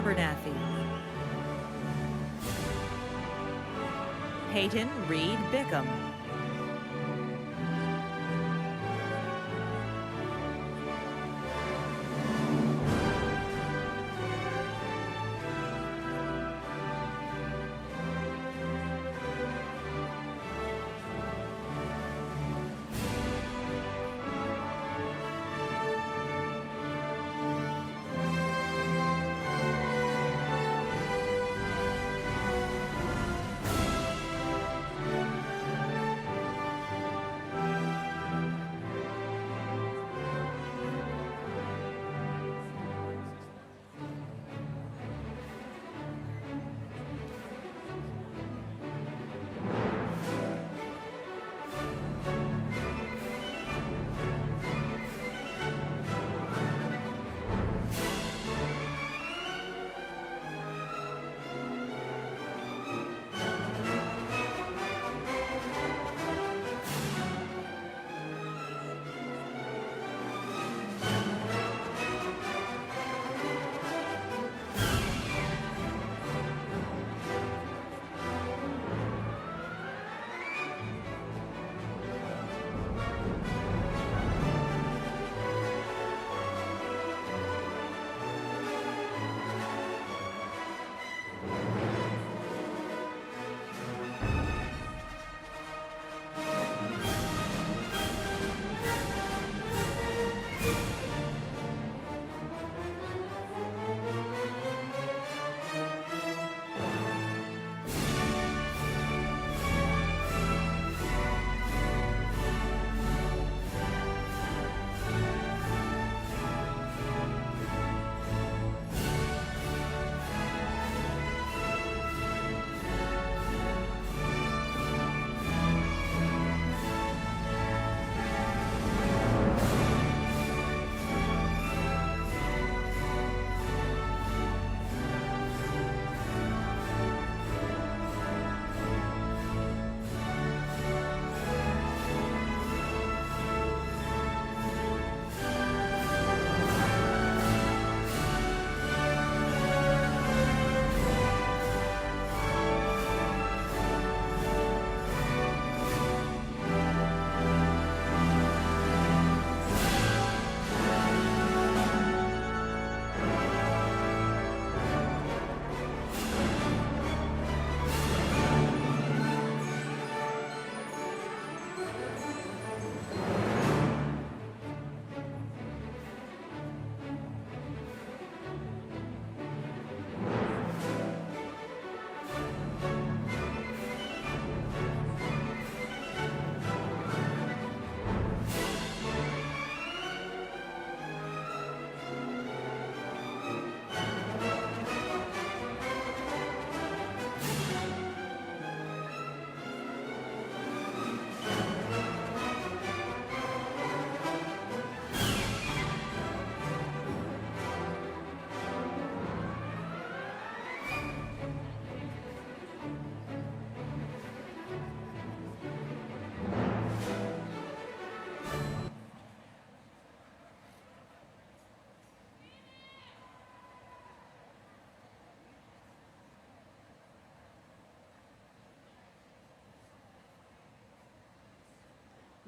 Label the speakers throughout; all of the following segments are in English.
Speaker 1: Abernathy. Peyton Reed Bickham.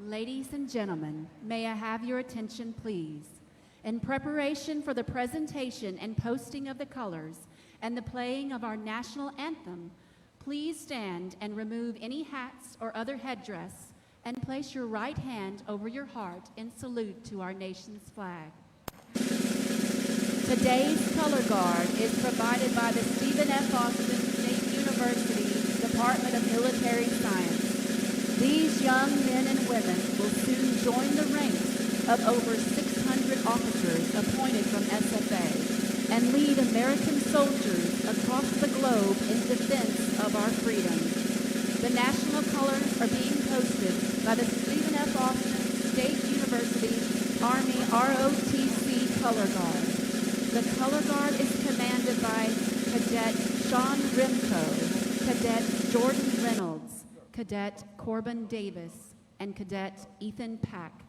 Speaker 2: Ladies and gentlemen, may I have your attention, please? In preparation for the presentation and posting of the colors and the playing of our national anthem, please stand and remove any hats or other headdress and place your right hand over your heart in salute to our nation's flag. Today's color guard is provided by the Stephen F. Austin State University Department of Military Science. These young men and women will soon join the ranks of over 600 officers appointed from SFA and lead American soldiers across the globe in defense of our freedom. The national colors are being posted by the Stephen F. Austin State University Army ROTC Color Guard. The color guard is commanded by Cadet Sean Rimco, Cadet Jordan Reynolds, Cadet Corbin Davis, and Cadet Ethan Pack.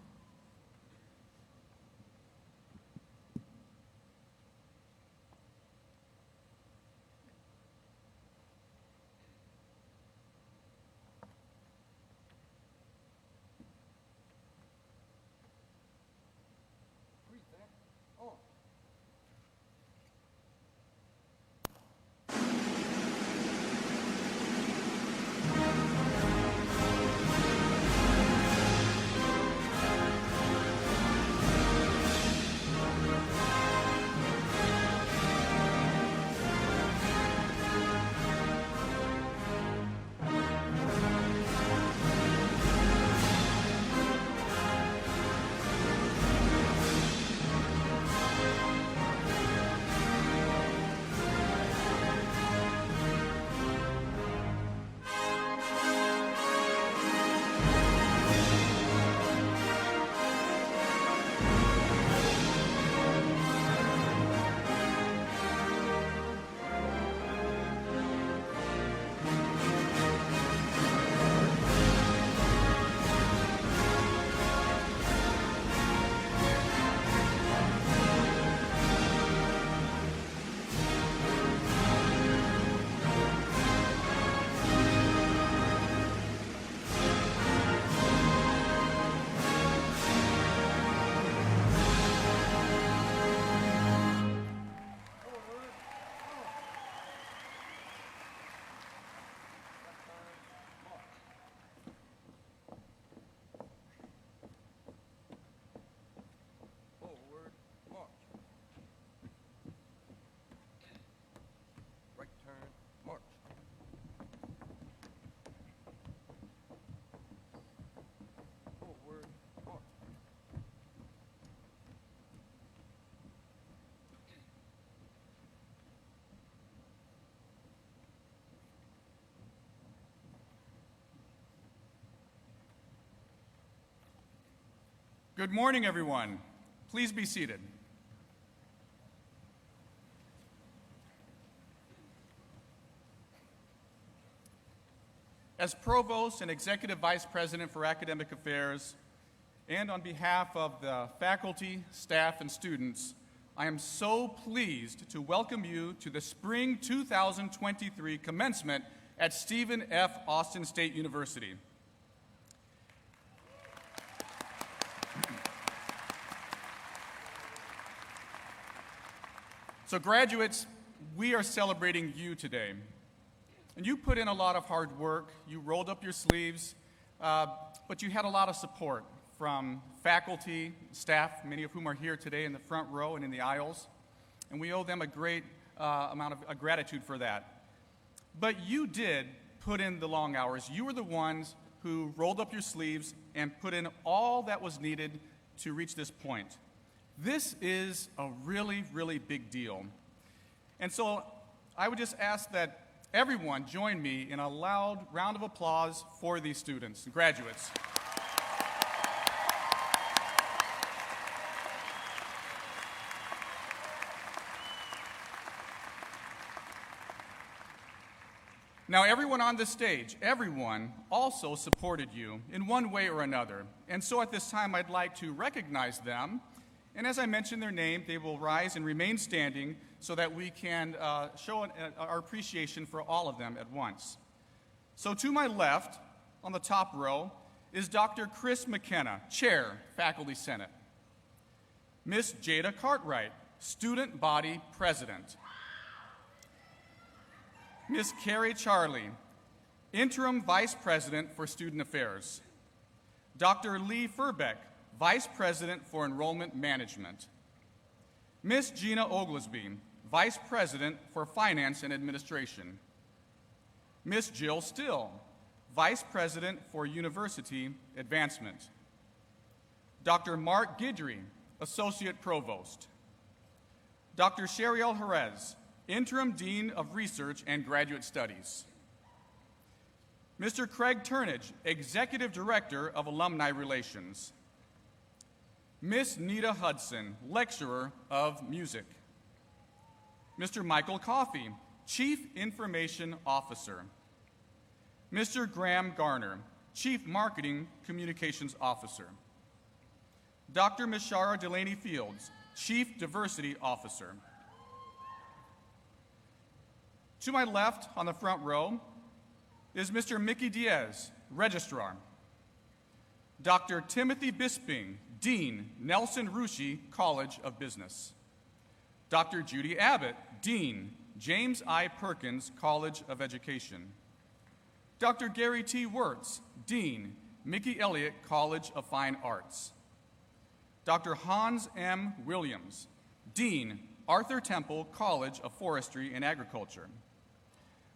Speaker 1: Good morning, everyone. Please be seated. As Provost and Executive Vice President for Academic Affairs, and on behalf of the faculty, staff, and students, I am so pleased to welcome you to the Spring 2023 Commencement at Stephen F. Austin State University. So graduates, we are celebrating you today. And you put in a lot of hard work, you rolled up your sleeves, but you had a lot of support from faculty, staff, many of whom are here today in the front row and in the aisles. And we owe them a great amount of gratitude for that. But you did put in the long hours. You were the ones who rolled up your sleeves and put in all that was needed to reach this point. This is a really, really big deal. And so I would just ask that everyone join me in a loud round of applause for these students and graduates. Now, everyone on this stage, everyone also supported you in one way or another. And so at this time, I'd like to recognize them. And as I mention their name, they will rise and remain standing so that we can show our appreciation for all of them at once. So to my left, on the top row, is Dr. Chris McKenna, Chair, Faculty Senate. Miss Jada Cartwright, Student Body President. Miss Carrie Charlie, Interim Vice President for Student Affairs. Dr. Lee Furbeck, Vice President for Enrollment Management. Miss Gina Oglesby, Vice President for Finance and Administration. Miss Jill Still, Vice President for University Advancement. Dr. Mark Guidry, Associate Provost. Dr. Sheriel Jerez, Interim Dean of Research and Graduate Studies. Mr. Craig Turnage, Executive Director of Alumni Relations. Miss Nita Hudson, Lecturer of Music. Mr. Michael Coffey, Chief Information Officer. Mr. Graham Garner, Chief Marketing Communications Officer. Dr. Mishara Delaney Fields, Chief Diversity Officer. To my left, on the front row, is Mr. Mickey Diaz, Registrar. Dr. Timothy Bisping, Dean, Nelson Rushi College of Business. Dr. Judy Abbott, Dean, James I. Perkins College of Education. Dr. Gary T. Wirtz, Dean, Mickey Elliott College of Fine Arts. Dr. Hans M. Williams, Dean, Arthur Temple College of Forestry and Agriculture.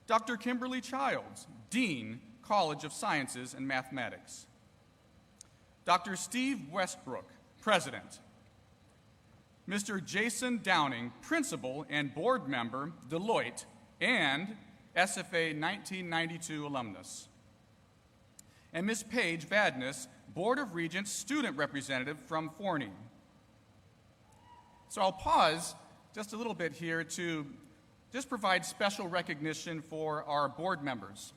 Speaker 1: Dr. Kimberly Childs, Dean, College of Sciences and Mathematics. Dr. Steve Westbrook, President. Mr. Jason Downing, Principal and Board Member, Deloitte, and SFA 1992 alumnus. And Ms. Paige Vadnais, Board of Regents Student Representative from Forney. So I'll pause just a little bit here to just provide special recognition for our board members.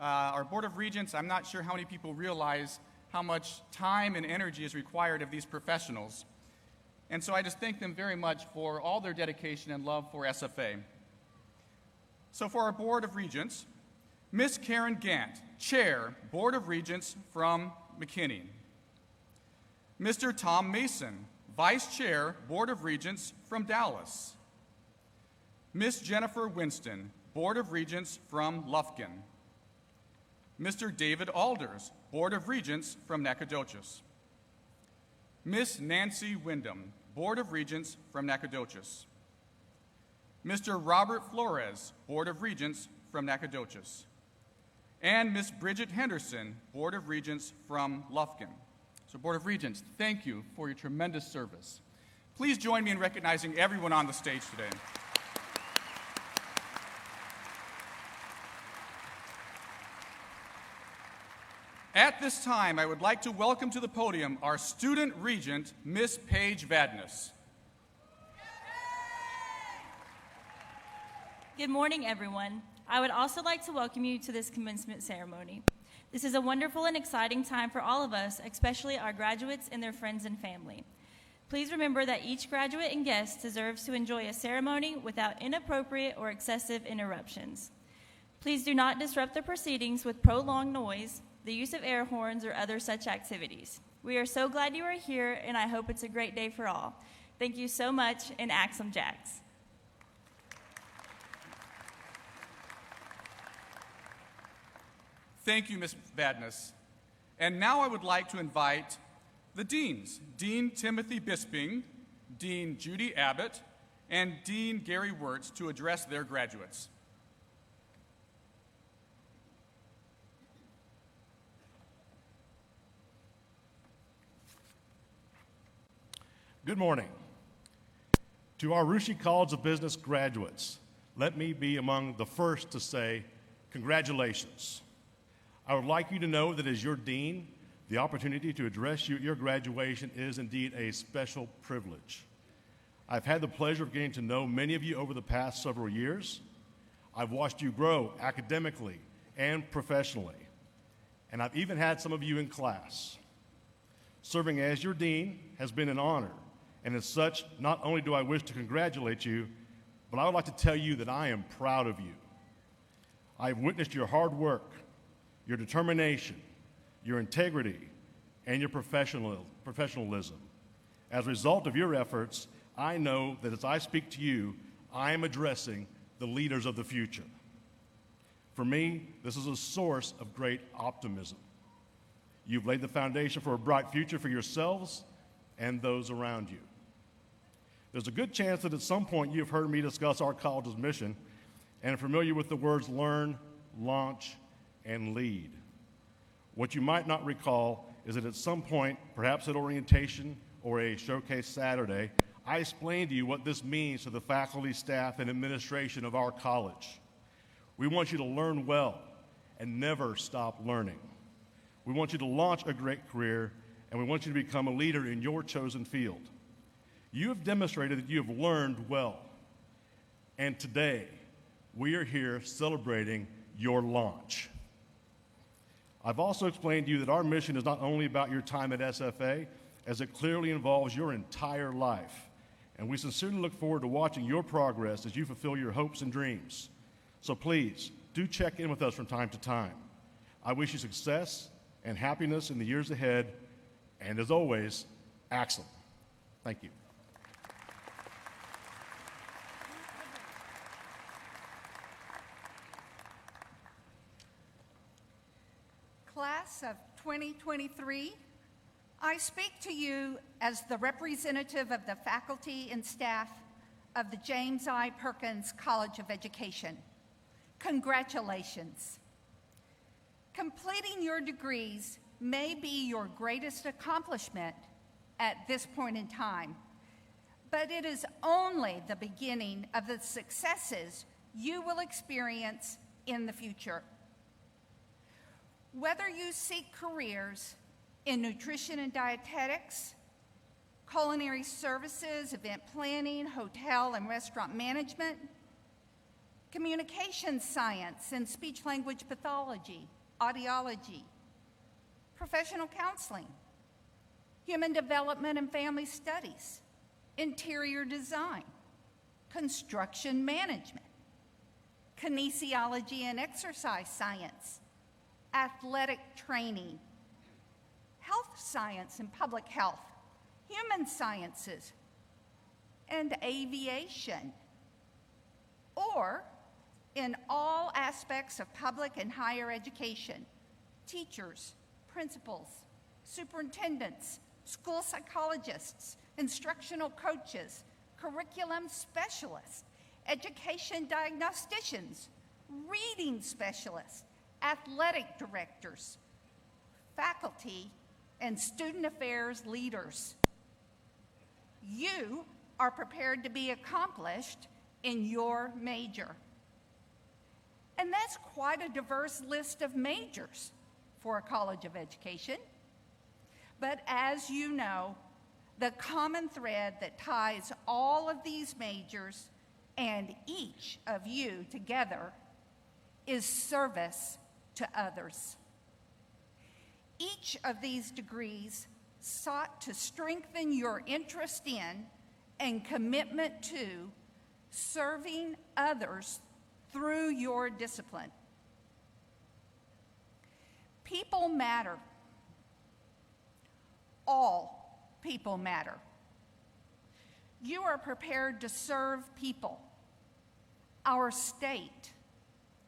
Speaker 1: Our Board of Regents, I'm not sure how many people realize how much time and energy is required of these professionals. And so I just thank them very much for all their dedication and love for SFA. So for our Board of Regents, Miss Karen Gant, Chair, Board of Regents from McKinney. Mr. Tom Mason, Vice Chair, Board of Regents from Dallas. Miss Jennifer Winston, Board of Regents from Lufkin. Mr. David Alders, Board of Regents from Nacogdoches. Miss Nancy Wyndham, Board of Regents from Nacogdoches. Mr. Robert Flores, Board of Regents from Nacogdoches. And Miss Bridget Henderson, Board of Regents from Lufkin. So Board of Regents, thank you for your tremendous service. Please join me in recognizing everyone on the stage today. At this time, I would like to welcome to the podium our student regent, Miss Paige Vadnais.
Speaker 3: Good morning, everyone. I would also like to welcome you to this commencement ceremony. This is a wonderful and exciting time for all of us, especially our graduates and their friends and family. Please remember that each graduate and guest deserves to enjoy a ceremony without inappropriate or excessive interruptions. Please do not disrupt the proceedings with prolonged noise, the use of air horns, or other such activities. We are so glad you are here, and I hope it's a great day for all. Thank you so much, and Axum Jacks.
Speaker 1: Thank you, Ms. Vadnais. And now I would like to invite the deans, Dean Timothy Bisping, Dean Judy Abbott, and Dean Gary Wirtz to address their graduates.
Speaker 4: Good morning. To our Russia College of Business graduates, let me be among the first to say congratulations. I would like you to know that as your dean, the opportunity to address you at your graduation is indeed a special privilege. I've had the pleasure of getting to know many of you over the past several years. I've watched you grow academically and professionally, and I've even had some of you in class. Serving as your dean has been an honor, and as such, not only do I wish to congratulate you, but I would like to tell you that I am proud of you. I've witnessed your hard work, your determination, your integrity, and your professionalism. As a result of your efforts, I know that as I speak to you, I am addressing the leaders of the future. For me, this is a source of great optimism. You've laid the foundation for a bright future for yourselves and those around you. There's a good chance that at some point you've heard me discuss our college's mission and are familiar with the words learn, launch, and lead. What you might not recall is that at some point, perhaps at orientation or a showcase Saturday, I explained to you what this means to the faculty, staff, and administration of our college. We want you to learn well and never stop learning. We want you to launch a great career, and we want you to become a leader in your chosen field. You have demonstrated that you have learned well, and today we are here celebrating your launch. I've also explained to you that our mission is not only about your time at SFA, as it clearly involves your entire life. And we sincerely look forward to watching your progress as you fulfill your hopes and dreams. So please, do check in with us from time to time. I wish you success and happiness in the years ahead, and as always, Axum. Thank you.
Speaker 5: Class of 2023, I speak to you as the representative of the faculty and staff of the James I. Perkins College of Education. Congratulations. Completing your degrees may be your greatest accomplishment at this point in time, but it is only the beginning of the successes you will experience in the future. Whether you seek careers in nutrition and dietetics, culinary services, event planning, hotel and restaurant management, communication science and speech-language pathology, audiology, professional counseling, human development and family studies, interior design, construction management, kinesiology and exercise science, athletic training, health science and public health, human sciences, and aviation, or in all aspects of public and higher education, teachers, principals, superintendents, school psychologists, instructional coaches, curriculum specialists, education diagnosticians, reading specialists, athletic directors, faculty, and student affairs leaders. You are prepared to be accomplished in your major. And that's quite a diverse list of majors, for a college of education. But as you know, the common thread that ties all of these majors and each of you together is service to others. Each of these degrees sought to strengthen your interest in and commitment to serving others through your discipline. People matter. All people matter. You are prepared to serve people, our state,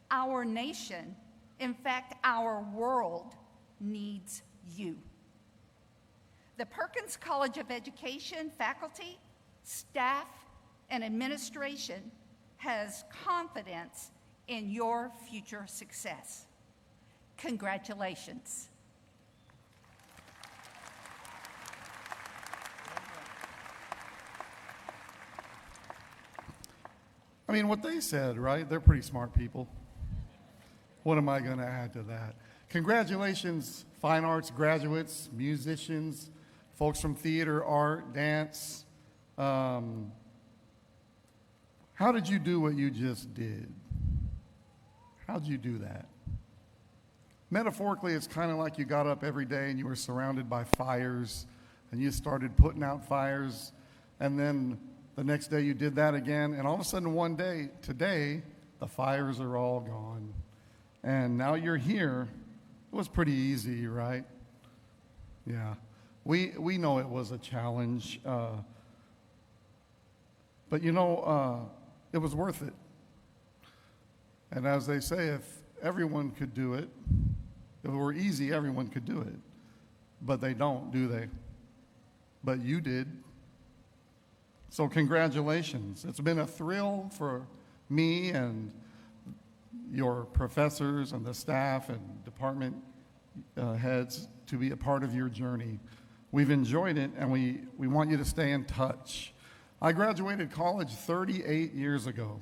Speaker 5: our nation, in fact, our world needs you. The Perkins College of Education faculty, staff, and administration has confidence in your future success. Congratulations.
Speaker 6: I mean, what they said, right? They're pretty smart people. What am I going to add to that? Congratulations, fine arts graduates, musicians, folks from theater, art, dance. How did you do what you just did? How'd you do that? Metaphorically, it's kind of like you got up every day and you were surrounded by fires and you started putting out fires, and then the next day you did that again, and all of a sudden one day, today, the fires are all gone. And now you're here. It was pretty easy, right? Yeah. We know it was a challenge. But you know, it was worth it. And as they say, if everyone could do it, if it were easy, everyone could do it. But they don't, do they? But you did. So congratulations. It's been a thrill for me and your professors and the staff and department heads to be a part of your journey. We've enjoyed it, and we want you to stay in touch. I graduated college 38 years ago,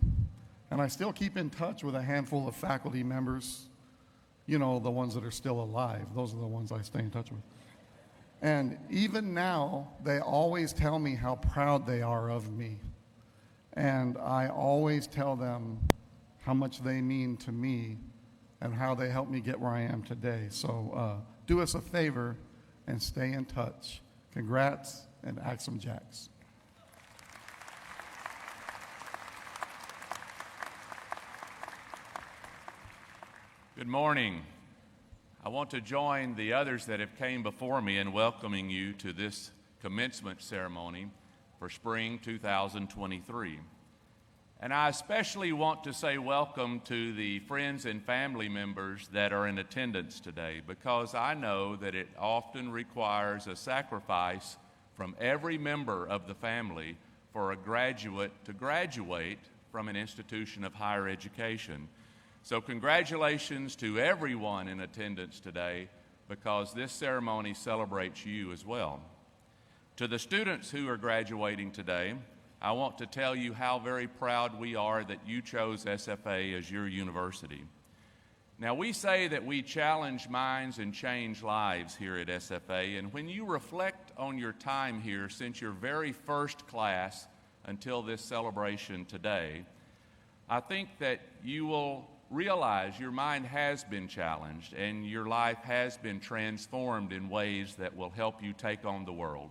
Speaker 6: and I still keep in touch with a handful of faculty members. You know, the ones that are still alive. Those are the ones I stay in touch with. And even now, they always tell me how proud they are of me. And I always tell them how much they mean to me and how they helped me get where I am today. So do us a favor and stay in touch. Congrats and Axum Jacks.
Speaker 7: Good morning. I want to join the others that have came before me in welcoming you to this commencement ceremony for spring 2023. And I especially want to say welcome to the friends and family members that are in attendance today, because I know that it often requires a sacrifice from every member of the family for a graduate to graduate from an institution of higher education. So congratulations to everyone in attendance today, because this ceremony celebrates you as well. To the students who are graduating today, I want to tell you how very proud we are that you chose SFA as your university. Now, we say that we challenge minds and change lives here at SFA, and when you reflect on your time here since your very first class until this celebration today, I think that you will realize your mind has been challenged and your life has been transformed in ways that will help you take on the world.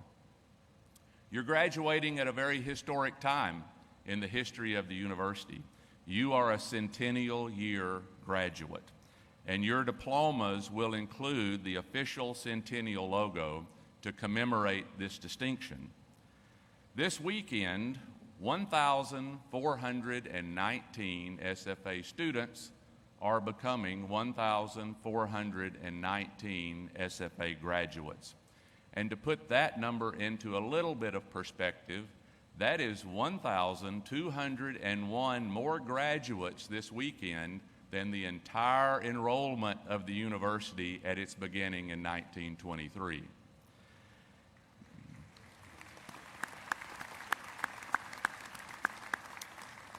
Speaker 7: You're graduating at a very historic time in the history of the university. You are a centennial year graduate, and your diplomas will include the official centennial logo to commemorate this distinction. This weekend, 1,419 SFA students are becoming 1,419 SFA graduates. And to put that number into a little bit of perspective, that is 1,201 more graduates this weekend than the entire enrollment of the university at its beginning in 1923.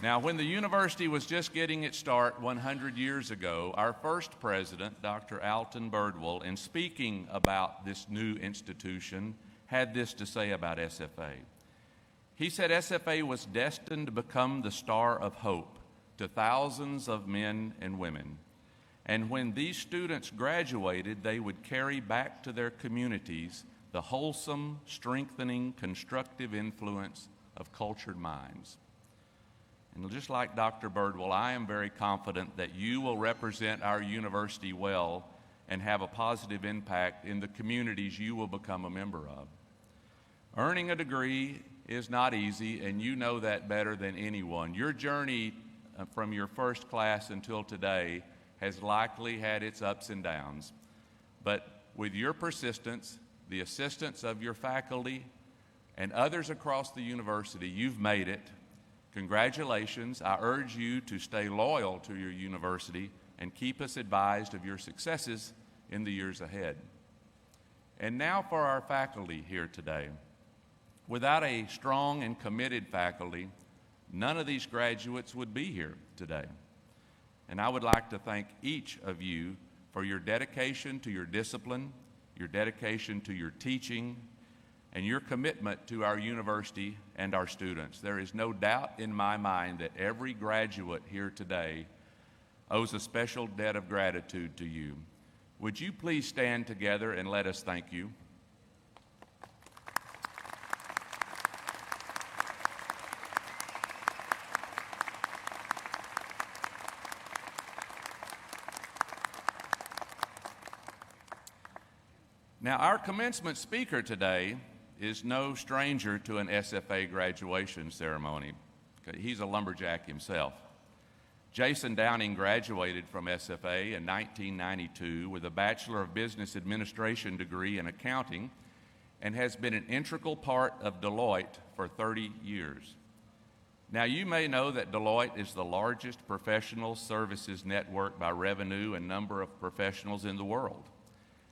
Speaker 7: Now, when the university was just getting its start 100 years ago, our first president, Dr. Alton Birdwell, in speaking about this new institution, had this to say about SFA. He said SFA was destined to become the star of hope to thousands of men and women. And when these students graduated, they would carry back to their communities the wholesome, strengthening, constructive influence of cultured minds. And just like Dr. Birdwell, I am very confident that you will represent our university well and have a positive impact in the communities you will become a member of. Earning a degree is not easy, and you know that better than anyone. Your journey from your first class until today has likely had its ups and downs. But with your persistence, the assistance of your faculty, and others across the university, you've made it. Congratulations. I urge you to stay loyal to your university and keep us advised of your successes in the years ahead. And now for our faculty here today. Without a strong and committed faculty, none of these graduates would be here today. And I would like to thank each of you for your dedication to your discipline, your dedication to your teaching, and your commitment to our university and our students. There is no doubt in my mind that every graduate here today owes a special debt of gratitude to you. Would you please stand together and let us thank you? Now, our commencement speaker today is no stranger to an SFA graduation ceremony. He's a lumberjack himself. Jason Downing graduated from SFA in 1992 with a Bachelor of Business Administration degree in accounting and has been an integral part of Deloitte for 30 years. Now, you may know that Deloitte is the largest professional services network by revenue and number of professionals in the world,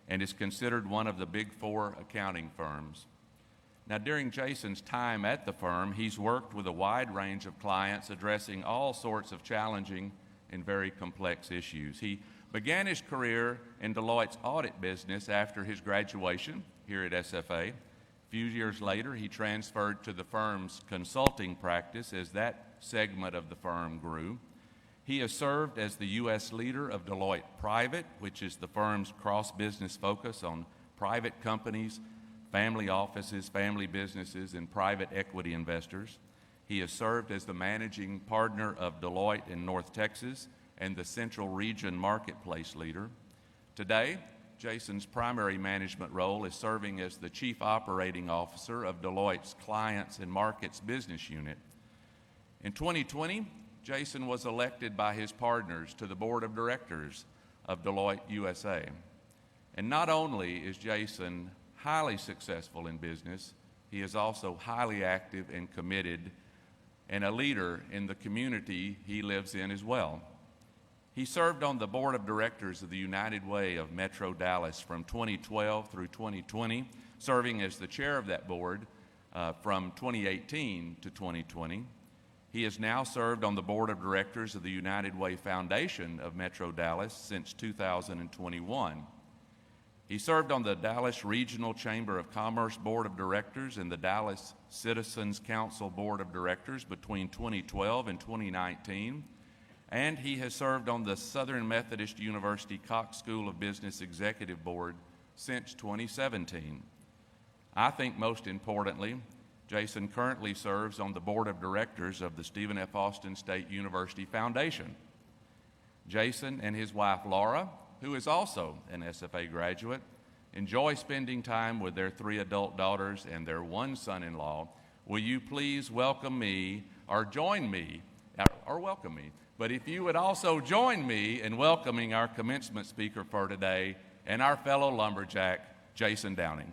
Speaker 7: and is considered one of the Big Four accounting firms. Now, during Jason's time at the firm, he's worked with a wide range of clients addressing all sorts of challenging and very complex issues. He began his career in Deloitte's audit business after his graduation here at SFA. A few years later, he transferred to the firm's consulting practice as that segment of the firm grew. He has served as the U.S. leader of Deloitte Private, which is the firm's cross-business focus on private companies, family offices, family businesses, and private equity investors. He has served as the managing partner of Deloitte in North Texas and the Central Region Marketplace leader. Today, Jason's primary management role is serving as the Chief Operating Officer of Deloitte's Clients and Markets Business Unit. In 2020, Jason was elected by his partners to the Board of Directors of Deloitte USA. And not only is Jason highly successful in business, he is also highly active and committed and a leader in the community he lives in as well. He served on the Board of Directors of the United Way of Metro Dallas from 2012 through 2020, serving as the chair of that board from 2018 to 2020. He has now served on the Board of Directors of the United Way Foundation of Metro Dallas since 2021. He served on the Dallas Regional Chamber of Commerce Board of Directors and the Dallas Citizens Council Board of Directors between 2012 and 2019. And he has served on the Southern Methodist University Cox School of Business Executive Board since 2017. I think most importantly, Jason currently serves on the Board of Directors of the Stephen F. Austin State University Foundation. Jason and his wife Laura, who is also an SFA graduate, enjoy spending time with their 3 adult daughters and their 1 son-in-law. Will you please welcome me, or join me, or welcome me, but if you would also join me in welcoming our commencement speaker for today and our fellow lumberjack, Jason Downing.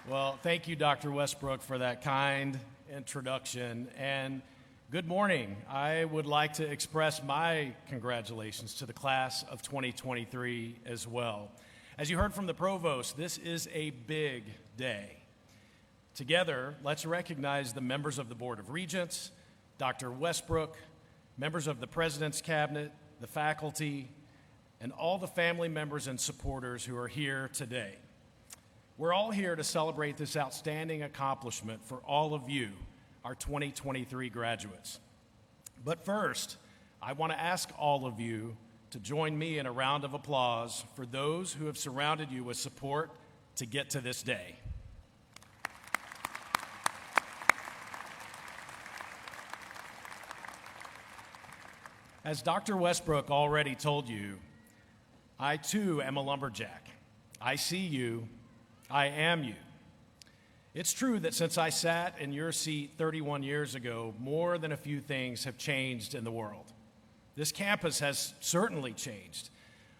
Speaker 8: Well, thank you, Dr. Westbrook, for that kind introduction. And good morning. I would like to express my congratulations to the class of 2023 as well. As you heard from the provost, this is a big day. Together, let's recognize the members of the Board of Regents, Dr. Westbrook, members of the President's Cabinet, the faculty, and all the family members and supporters who are here today. We're all here to celebrate this outstanding accomplishment for all of you, our 2023 graduates. But first, I want to ask all of you to join me in a round of applause for those who have surrounded you with support to get to this day. As Dr. Westbrook already told you, I too am a lumberjack. I see you. I am you. It's true that since I sat in your seat 31 years ago, more than a few things have changed in the world. This campus has certainly changed.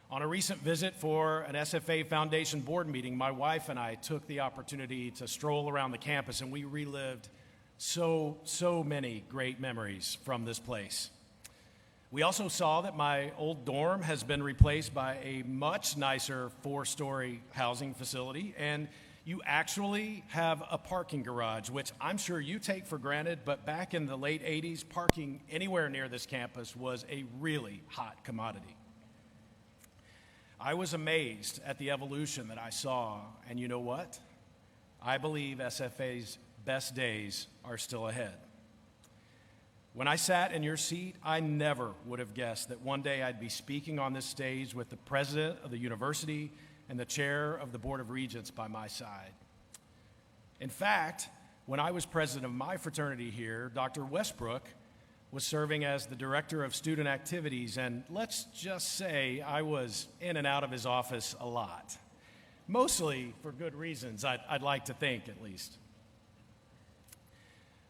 Speaker 8: On a recent visit for an SFA Foundation board meeting, my wife and I took the opportunity to stroll around the campus, and we relived so many great memories from this place. We also saw that my old dorm has been replaced by a much nicer 4-story housing facility, and you actually have a parking garage, which I'm sure you take for granted, but back in the late 80s, parking anywhere near this campus was a really hot commodity. I was amazed at the evolution that I saw, and you know what? I believe SFA's best days are still ahead. When I sat in your seat, I never would have guessed that one day I'd be speaking on this stage with the president of the university and the chair of the Board of Regents by my side. In fact, when I was president of my fraternity here, Dr. Westbrook was serving as the director of student activities, and let's just say I was in and out of his office a lot. Mostly for good reasons, I'd like to think, at least.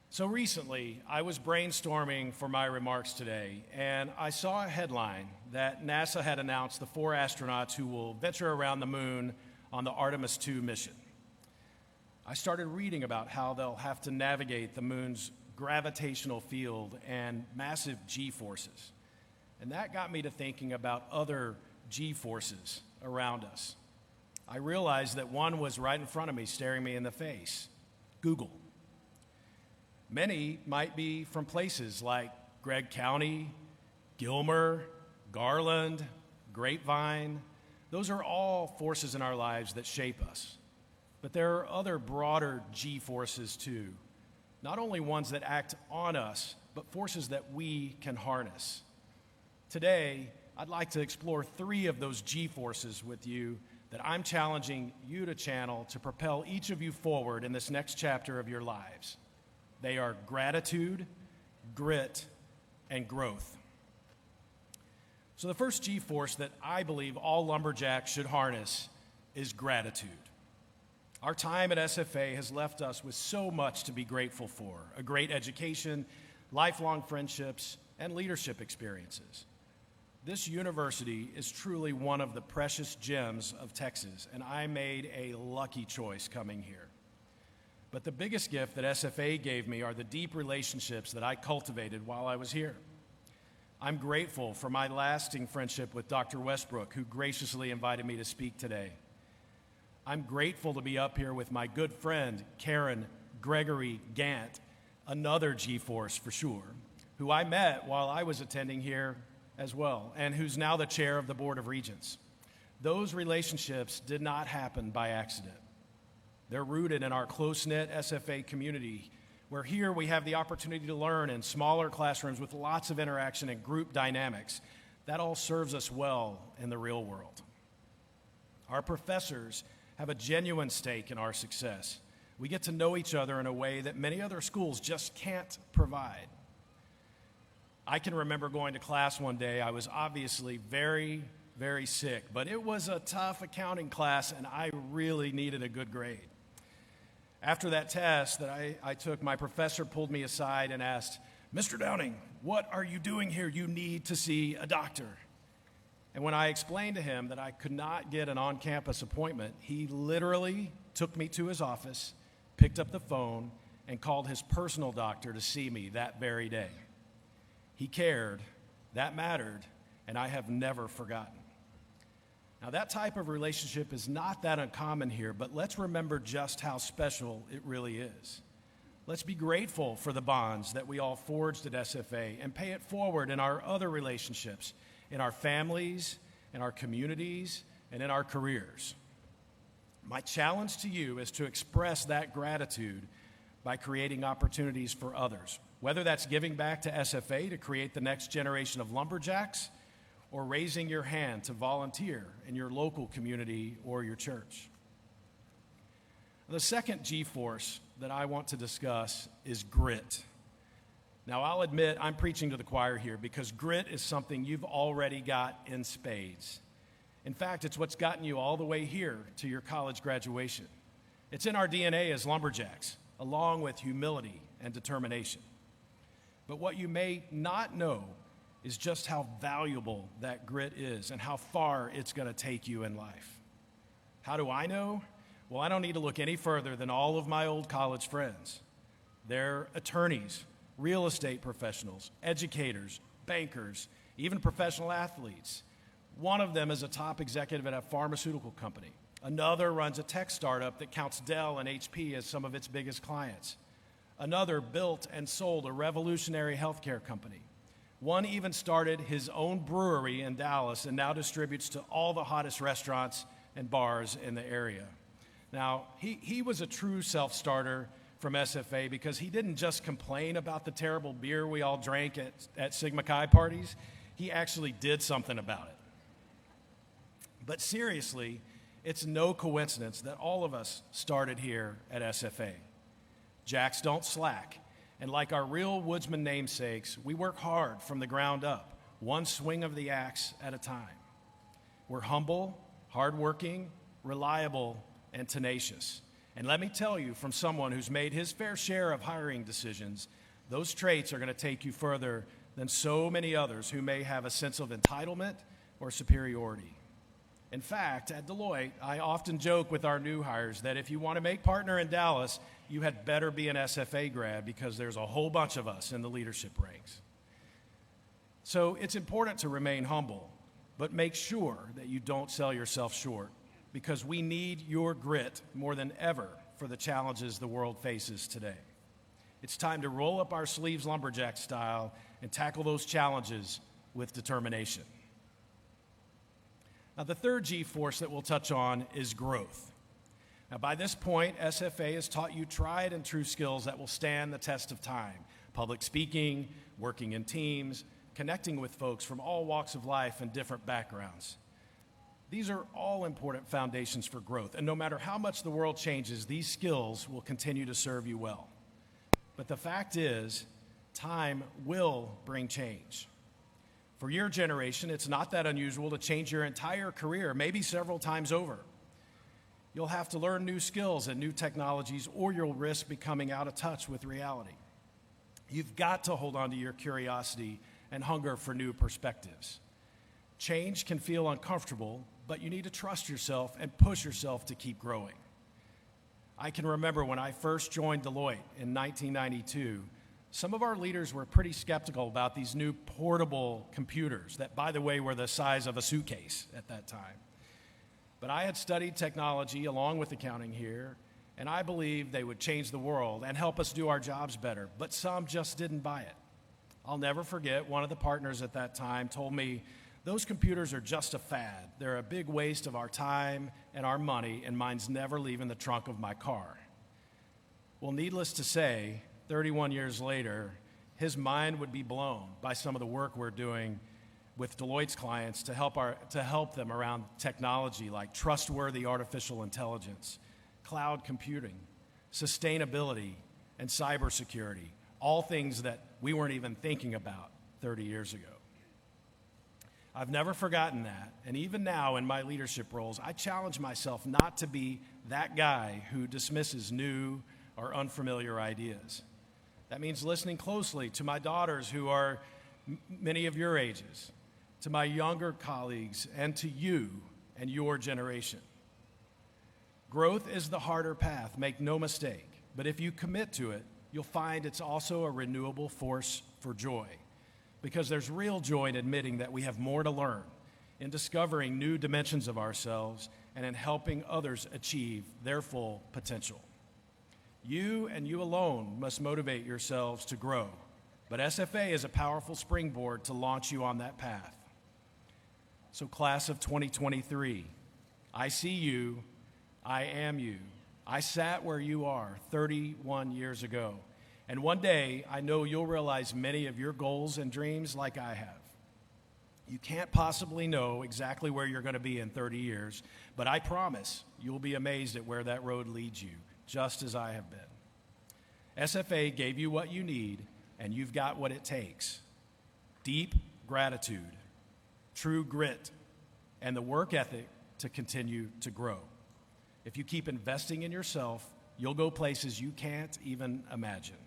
Speaker 8: So recently, I was brainstorming for my remarks today, and I saw a headline that NASA had announced the 4 astronauts who will venture around the moon on the Artemis II mission. I started reading about how they'll have to navigate the moon's gravitational field and massive G-forces. And that got me to thinking about other G-forces around us. I realized that one was right in front of me, staring me in the face: Google. Many might be from places like Gregg County, Gilmer, Garland, Grapevine. Those are all forces in our lives that shape us. But there are other broader G forces too, not only ones that act on us, but forces that we can harness. Today, I'd like to explore 3 of those G forces with you that I'm challenging you to channel to propel each of you forward in this next chapter of your lives. They are gratitude, grit, and growth. So the first G-force that I believe all lumberjacks should harness is gratitude. Our time at SFA has left us with so much to be grateful for: a great education, lifelong friendships, and leadership experiences. This university is truly one of the precious gems of Texas, and I made a lucky choice coming here. But the biggest gift that SFA gave me are the deep relationships that I cultivated while I was here. I'm grateful for my lasting friendship with Dr. Westbrook, who graciously invited me to speak today. I'm grateful to be up here with my good friend, Karen Gregory Gant, another G-force for sure, who I met while I was attending here as well, and who's now the chair of the Board of Regents. Those relationships did not happen by accident. They're rooted in our close-knit SFA community, where here we have the opportunity to learn in smaller classrooms with lots of interaction and group dynamics. That all serves us well in the real world. Our professors have a genuine stake in our success. We get to know each other in a way that many other schools just can't provide. I can remember going to class one day. I was obviously very sick, but it was a tough accounting class, and I really needed a good grade. After that test that I took, my professor pulled me aside and asked, "Mr. Downing, what are you doing here? You need to see a doctor." And when I explained to him that I could not get an on-campus appointment, he literally took me to his office, picked up the phone, and called his personal doctor to see me that very day. He cared, that mattered, and I have never forgotten. Now, that type of relationship is not that uncommon here, but let's remember just how special it really is. Let's be grateful for the bonds that we all forged at SFA and pay it forward in our other relationships, in our families, in our communities, and in our careers. My challenge to you is to express that gratitude by creating opportunities for others, whether that's giving back to SFA to create the next generation of lumberjacks or raising your hand to volunteer in your local community or your church. The second G-force that I want to discuss is grit. Now, I'll admit I'm preaching to the choir here because grit is something you've already got in spades. In fact, it's what's gotten you all the way here to your college graduation. It's in our DNA as lumberjacks, along with humility and determination. But what you may not know is just how valuable that grit is and how far it's going to take you in life. How do I know? Well, I don't need to look any further than all of my old college friends. They're attorneys, real estate professionals, educators, bankers, even professional athletes. One of them is a top executive at a pharmaceutical company. Another runs a tech startup that counts Dell and HP as some of its biggest clients. Another built and sold a revolutionary healthcare company. One even started his own brewery in Dallas and now distributes to all the hottest restaurants and bars in the area. Now, he was a true self-starter from SFA because he didn't just complain about the terrible beer we all drank at Sigma Chi parties. He actually did something about it. But seriously, it's no coincidence that all of us started here at SFA. Jacks don't slack. And like our real woodsman namesakes, we work hard from the ground up, one swing of the axe at a time. We're humble, hardworking, reliable, and tenacious. And let me tell you, from someone who's made his fair share of hiring decisions, those traits are going to take you further than so many others who may have a sense of entitlement or superiority. In fact, at Deloitte, I often joke with our new hires that if you want to make partner in Dallas, you had better be an SFA grad because there's a whole bunch of us in the leadership ranks. So it's important to remain humble, but make sure that you don't sell yourself short because we need your grit more than ever for the challenges the world faces today. It's time to roll up our sleeves lumberjack style and tackle those challenges with determination. Now, the third G-force that we'll touch on is growth. Now, by this point, SFA has taught you tried and true skills that will stand the test of time. Public speaking, working in teams, connecting with folks from all walks of life and different backgrounds. These are all important foundations for growth, and no matter how much the world changes, these skills will continue to serve you well. But the fact is, time will bring change. For your generation, it's not that unusual to change your entire career, maybe several times over. You'll have to learn new skills and new technologies, or you'll risk becoming out of touch with reality. You've got to hold on to your curiosity and hunger for new perspectives. Change can feel uncomfortable, but you need to trust yourself and push yourself to keep growing. I can remember when I first joined Deloitte in 1992, some of our leaders were pretty skeptical about these new portable computers that, by the way, were the size of a suitcase at that time. But I had studied technology along with accounting here, and I believed they would change the world and help us do our jobs better, but some just didn't buy it. I'll never forget, one of the partners at that time told me, "Those computers are just a fad. They're a big waste of our time and our money, and mine's never leaving the trunk of my car." Well, needless to say, 31 years later, his mind would be blown by some of the work we're doing with Deloitte's clients to help them around technology like trustworthy artificial intelligence, cloud computing, sustainability, and cybersecurity, all things that we weren't even thinking about 30 years ago. I've never forgotten that, and even now in my leadership roles, I challenge myself not to be that guy who dismisses new or unfamiliar ideas. That means listening closely to my daughters who are many of your ages, to my younger colleagues, and to you and your generation. Growth is the harder path, make no mistake, but if you commit to it, you'll find it's also a renewable force for joy, because there's real joy in admitting that we have more to learn in discovering new dimensions of ourselves, and in helping others achieve their full potential. You and you alone must motivate yourselves to grow, but SFA is a powerful springboard to launch you on that path. So, class of 2023, I see you, I am you. I sat where you are 31 years ago, and one day I know you'll realize many of your goals and dreams like I have. You can't possibly know exactly where you're going to be in 30 years, but I promise you'll be amazed at where that road leads you, just as I have been. SFA gave you what you need, and you've got what it takes: deep gratitude, true grit, and the work ethic to continue to grow. If you keep investing in yourself, you'll go places you can't even imagine.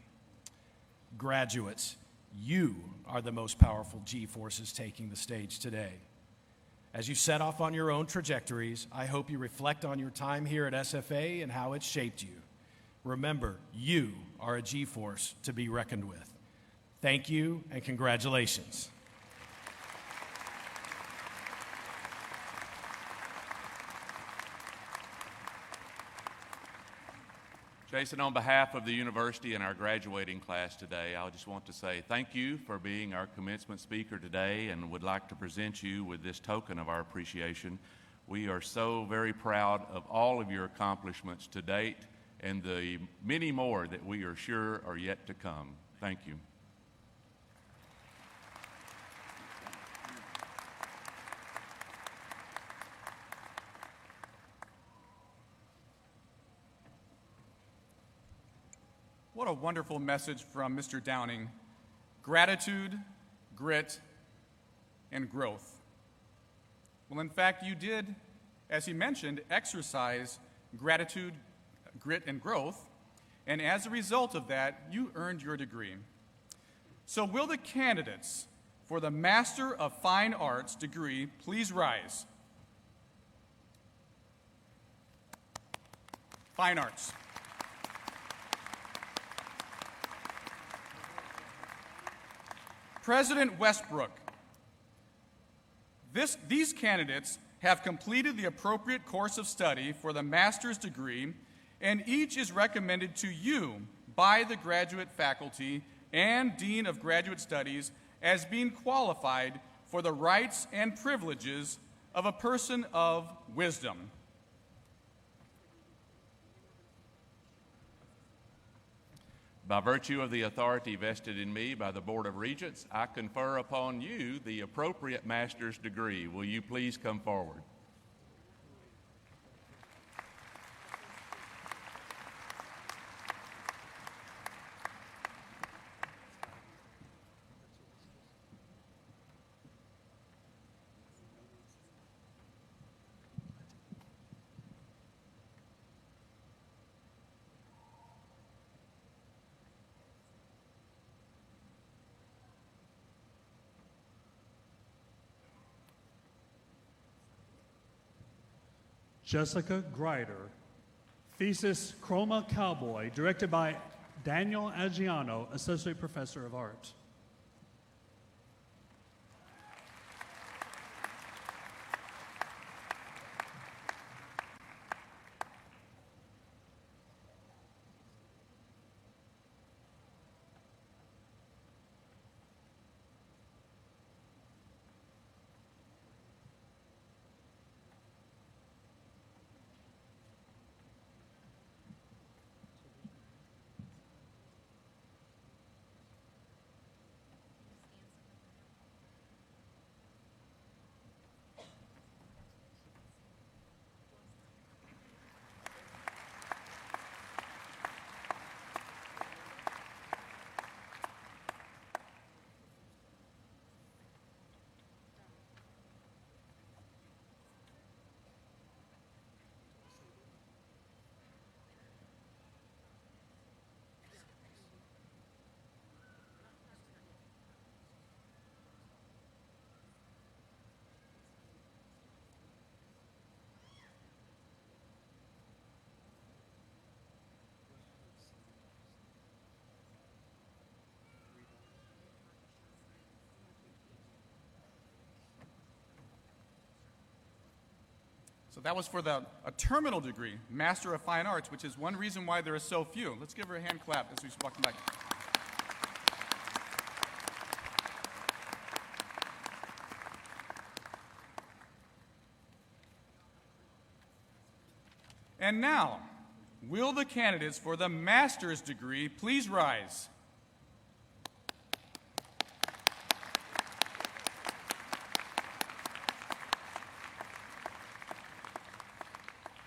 Speaker 8: Graduates, you are the most powerful G-forces taking the stage today. As you set off on your own trajectories, I hope you reflect on your time here at SFA and how it's shaped you. Remember, you are a G-force to be reckoned with. Thank you and congratulations.
Speaker 7: Jason, on behalf of the university and our graduating class today, I just want to say thank you for being our commencement speaker today, and would like to present you with this token of our appreciation. We are so very proud of all of your accomplishments to date and the many more that we are sure are yet to come. Thank you.
Speaker 1: What a wonderful message from Mr. Downing. Gratitude, grit, and growth. Well, in fact, you did, as he mentioned, exercise gratitude, grit, and growth, and as a result of that, you earned your degree. So will the candidates for the Master of Fine Arts degree please rise? Fine Arts. President Westbrook, these candidates have completed the appropriate course of study for the master's degree, and each is recommended to you by the graduate faculty and Dean of Graduate Studies as being qualified for the rights and privileges of a person of wisdom.
Speaker 7: By virtue of the authority vested in me by the Board of Regents, I confer upon you the appropriate master's degree. Will you please come forward?
Speaker 9: Jessica Grider, thesis Chroma Cowboy, directed by Daniel Aggiano, Associate Professor of Art.
Speaker 1: So that was for a terminal degree, Master of Fine Arts, which is one reason why there are so few. Let's give her a hand clap as we walk back. And now, will the candidates for the master's degree please rise?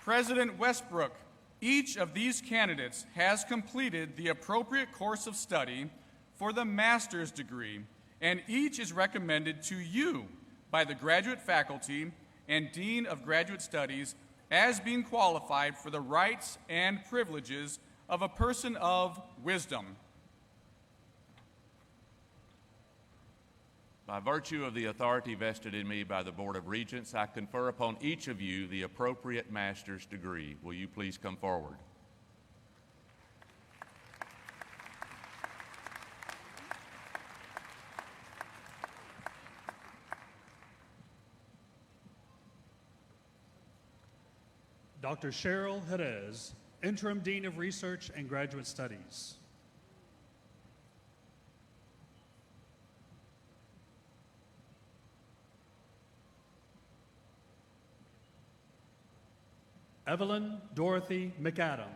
Speaker 1: President Westbrook, each of these candidates has completed the appropriate course of study for the master's degree, and each is recommended to you by the graduate faculty and Dean of Graduate Studies as being qualified for the rights and privileges of a person of wisdom.
Speaker 7: By virtue of the authority vested in me by the Board of Regents, I confer upon each of you the appropriate master's degree. Will you please come forward?
Speaker 9: Dr. Cheryl Jerez, Interim Dean of Research and Graduate Studies. Evelyn Dorothy McAdam.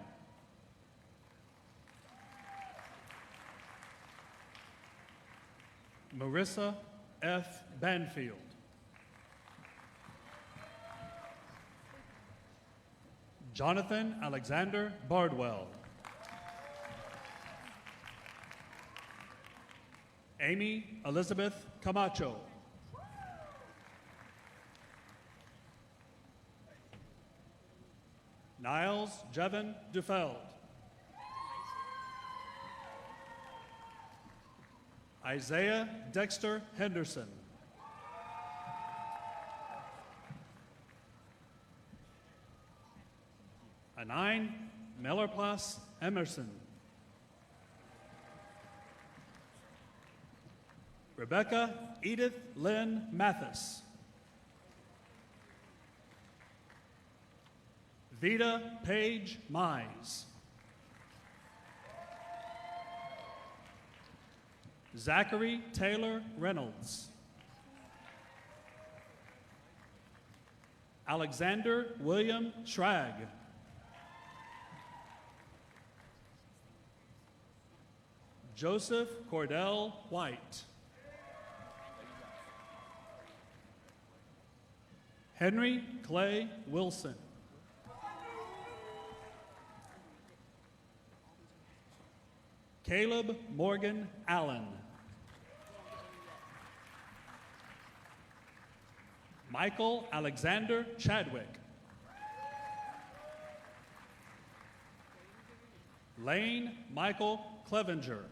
Speaker 9: Marissa F. Banfield. Jonathan Alexander Bardwell. Amy Elizabeth Camacho. Niles Jevin Dufeld. Isaiah Dexter Henderson. Anine Millerplas Emerson. Rebecca Edith Lynn Mathis. Vita Page Mize. Zachary Taylor Reynolds. Alexander William Schrag. Joseph Cordell White. Henry Clay Wilson. Caleb Morgan Allen. Michael Alexander Chadwick. Lane Michael Clevenger.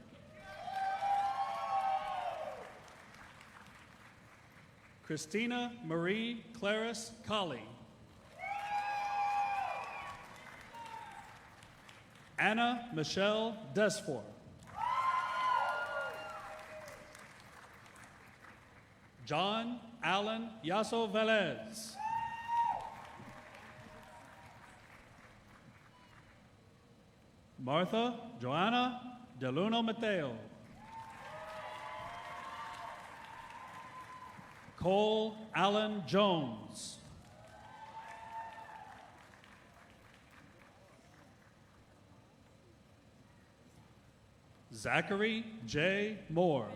Speaker 9: Christina Marie Claris Colley. Anna Michelle Desfor. John Allen Yasso Velez. Martha Joanna Deluno Mateo. Cole Allen Jones. Zachary J. Moore.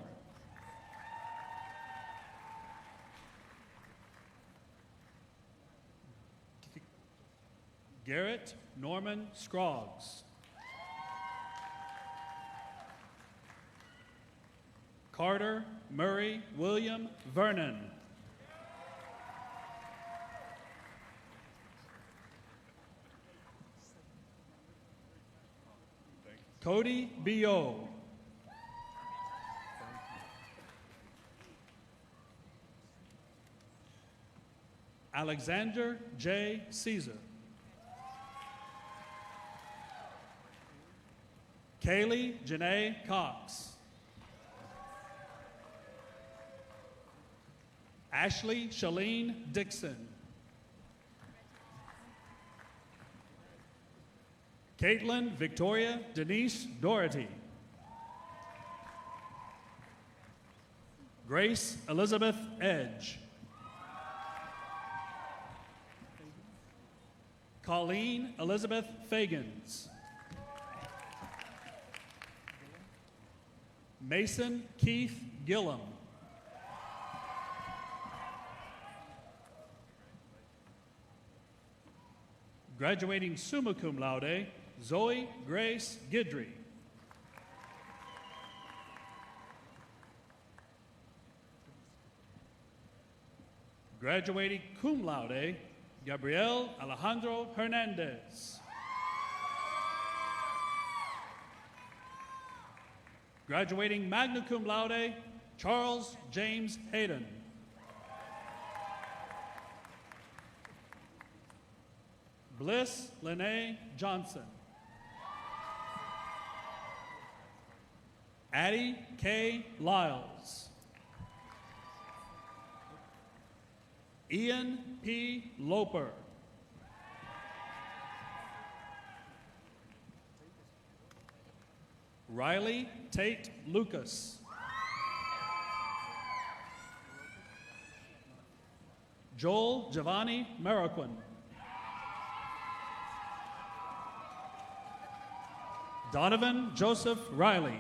Speaker 9: Garrett Norman Scroggs. Carter Murray William Vernon. Cody B.O. Alexander J. Caesar. Kaylee Janae Cox. Ashley Shalene Dixon. Caitlin Victoria Denise Doherty. Grace Elizabeth Edge. Colleen Elizabeth Fagans. Mason Keith Gillum. Graduating summa cum laude, Zoe Grace Gidry. Graduating cum laude, Gabriel Alejandro Hernandez. Graduating magna cum laude, Charles James Hayden. Bliss Lene Johnson. Addie K. Lyles. Ian P. Loper. Riley Tate Lucas. Joel Giovanni Mariquin. Donovan Joseph Riley.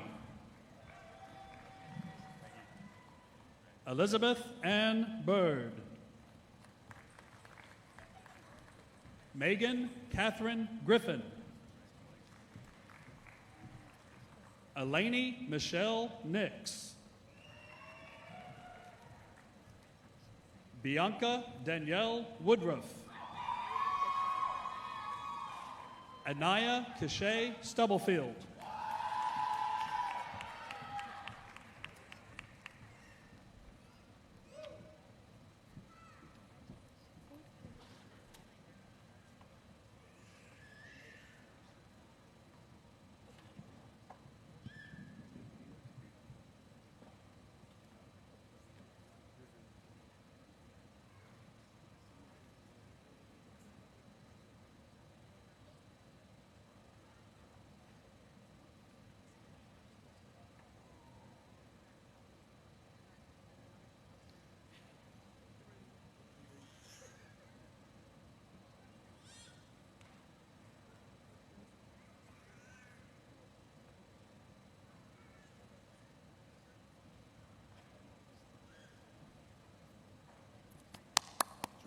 Speaker 9: Elizabeth Ann Bird. Megan Catherine Griffin. Eleni Michelle Nix. Bianca Danielle Woodruff. Anaya Cachet Stubblefield.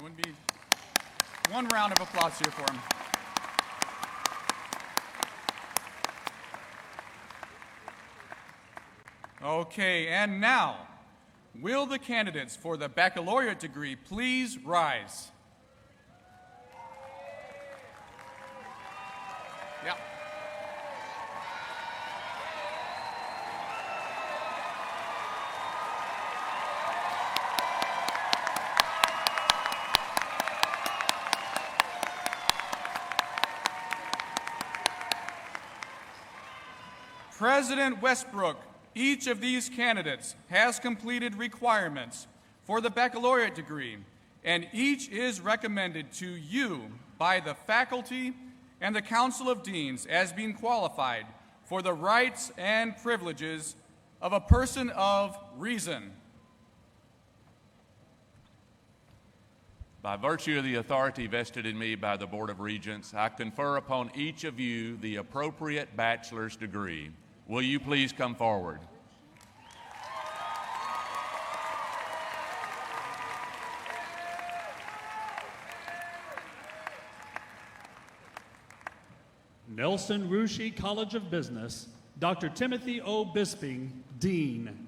Speaker 1: Wouldn't be one round of applause here for him. Okay, and now, will the candidates for the baccalaureate degree please rise? Yeah. President Westbrook, each of these candidates has completed requirements for the baccalaureate degree, and each is recommended to you by the faculty and the Council of Deans as being qualified for the rights and privileges of a person of reason.
Speaker 7: By virtue of the authority vested in me by the Board of Regents, I confer upon each of you the appropriate bachelor's degree. Will you please come forward?
Speaker 9: Nelson Rushi College of Business, Dr. Timothy O. Bisping, Dean.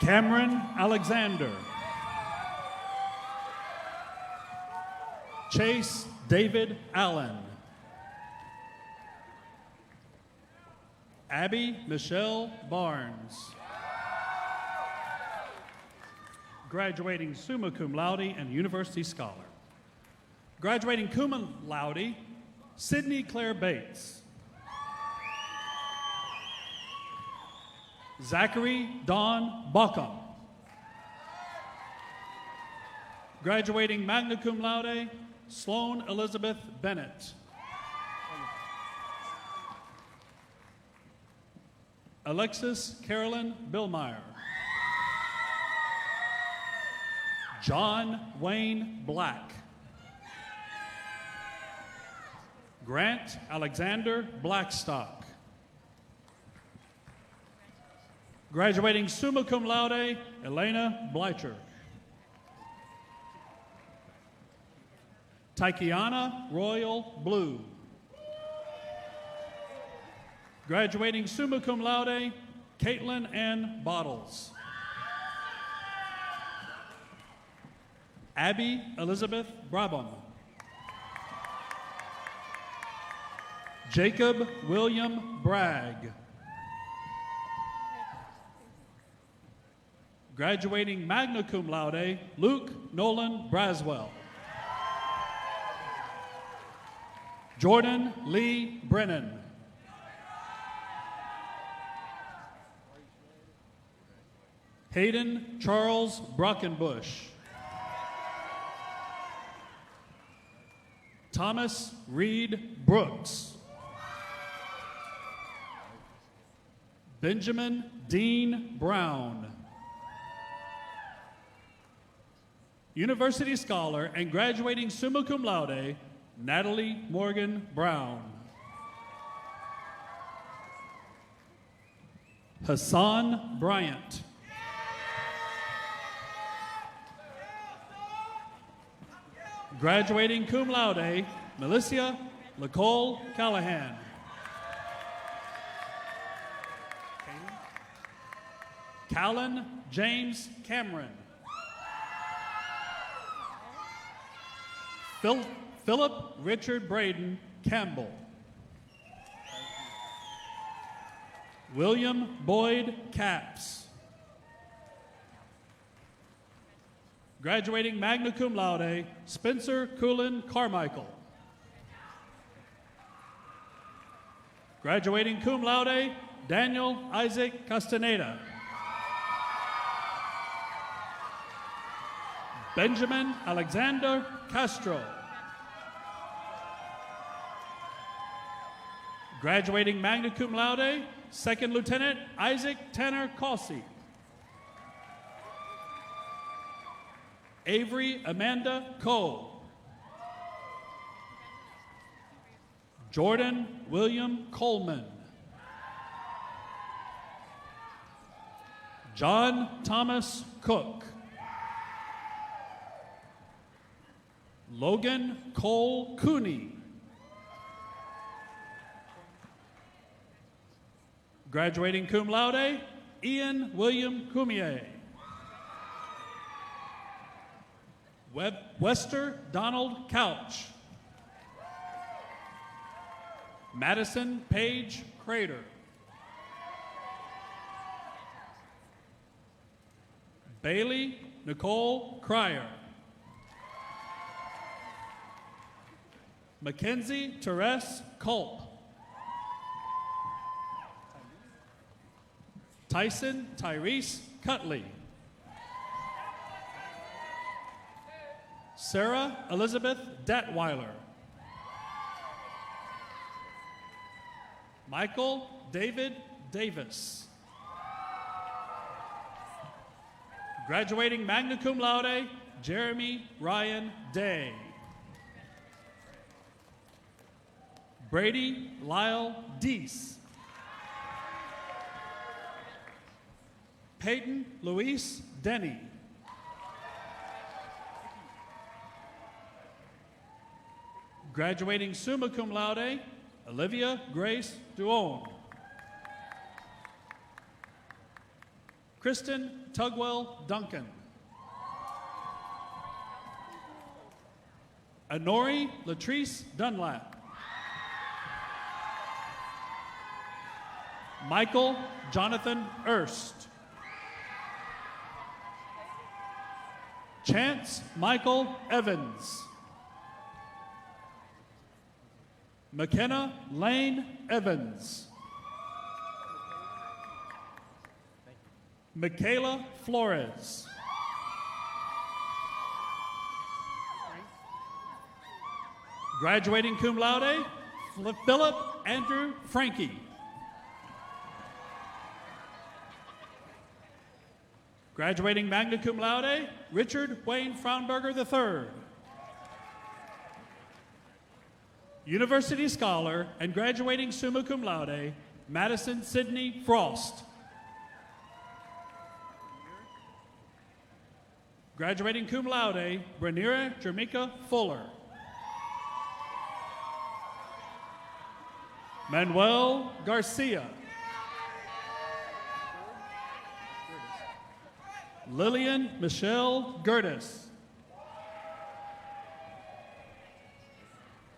Speaker 9: Cameron Alexander. Chase David Allen. Abby Michelle Barnes. Graduating summa cum laude and university scholar. Graduating cum laude, Sydney Claire Bates. Zachary Don Baucom. Graduating magna cum laude, Sloan Elizabeth Bennett. Alexis Carolyn Billmeyer. John Wayne Black. Grant Alexander Blackstock. Graduating summa cum laude, Elena Bleicher. Taikiana Royal Blue. Graduating summa cum laude, Caitlin Ann Bottles. Abby Elizabeth Brabham. Jacob William Bragg. Graduating magna cum laude, Luke Nolan Braswell. Jordan Lee Brennan. Hayden Charles Brockenbush. Thomas Reed Brooks. Benjamin Dean Brown. University scholar and graduating summa cum laude, Natalie Morgan Brown. Hassan Bryant. Graduating cum laude, Melissa Nicole Callahan. Callan James Cameron. Philip Richard Braden Campbell. William Boyd Capps. Graduating magna cum laude, Spencer Coolin Carmichael. Graduating cum laude, Daniel Isaac Castaneda. Benjamin Alexander Castro. Graduating magna cum laude, Second Lieutenant Isaac Tanner Causey. Avery Amanda Coe. Jordan William Coleman. John Thomas Cook. Logan Cole Cooney. Graduating cum laude, Ian William Cumier. Wester Donald Couch. Madison Page Crater. Bailey Nicole Cryer. Mackenzie Therese Culp. Tyson Tyrese Cutley. Sarah Elizabeth Datweiler. Michael David Davis. Graduating magna cum laude, Jeremy Ryan Day. Brady Lyle Deese. Peyton Luis Denny. Graduating summa cum laude, Olivia Grace Duone. Kristen Tugwell Duncan. Honori Latrice Dunlap. Michael Jonathan Erst. Chance Michael Evans. McKenna Lane Evans. Michaela Flores. Graduating cum laude, Philip Andrew Frankie. Graduating magna cum laude, Richard Wayne Fraunberger III. University scholar and graduating summa cum laude, Madison Sidney Frost. Graduating cum laude, Branira Jermica Fuller. Manuel Garcia. Lillian Michelle Gertis.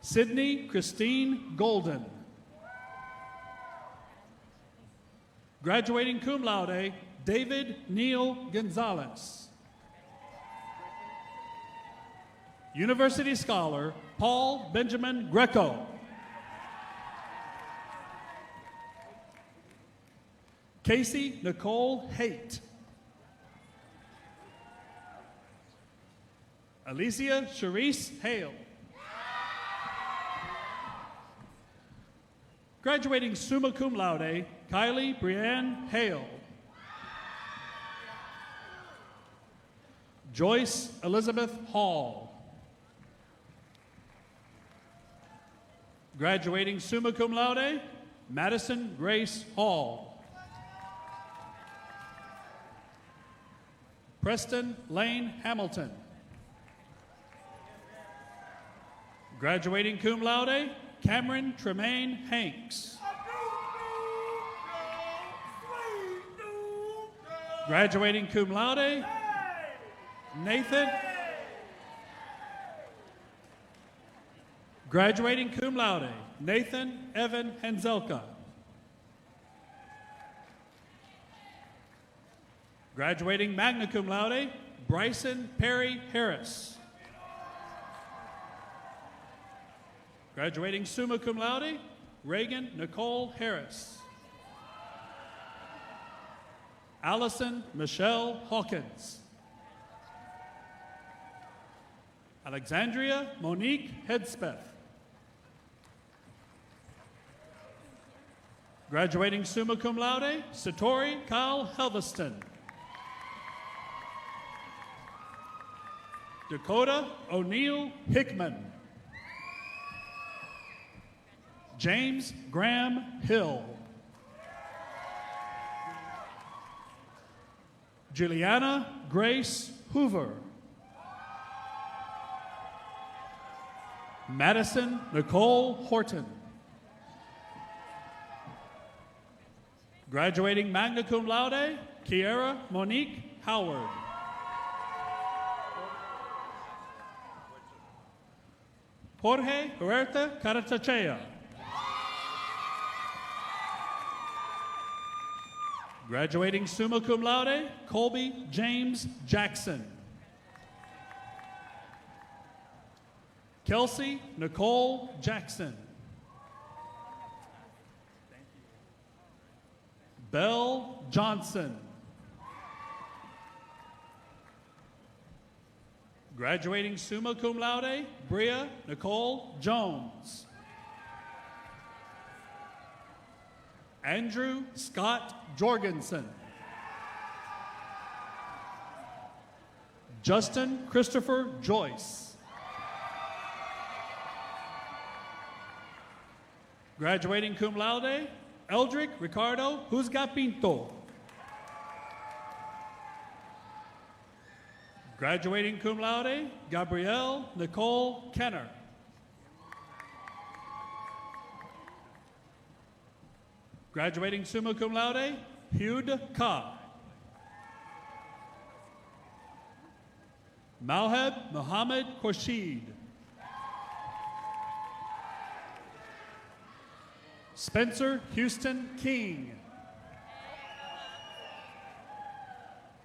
Speaker 9: Sydney Christine Golden. Graduating cum laude, David Neil Gonzalez. University scholar, Paul Benjamin Greco. Casey Nicole Haight. Alicia Charisse Hale. Graduating summa cum laude, Kylie Brianne Hale. Joyce Elizabeth Hall. Graduating summa cum laude, Madison Grace Hall. Preston Lane Hamilton. Graduating cum laude, Cameron Tremaine Hanks. Graduating cum laude, Nathan. Graduating cum laude, Nathan Evan Hanzelka. Graduating magna cum laude, Bryson Perry Harris. Graduating summa cum laude, Reagan Nicole Harris. Allison Michelle Hawkins. Alexandria Monique Hedspeth. Graduating summa cum laude, Satori Kyle Helveston. Dakota O'Neill Hickman. James Graham Hill. Juliana Grace Hoover. Madison Nicole Horton. Graduating magna cum laude, Kiera Monique Howard. Jorge Huerta Caratachea. Graduating summa cum laude, Colby James Jackson. Kelsey Nicole Jackson. Belle Johnson. Graduating summa cum laude, Bria Nicole Jones. Andrew Scott Jorgensen. Justin Christopher Joyce. Graduating cum laude, Eldrick Ricardo Juzga Pinto. Graduating cum laude, Gabrielle Nicole Kenner. Graduating summa cum laude, Hud Ka. Malheb Mohammed Khorshid. Spencer Houston King.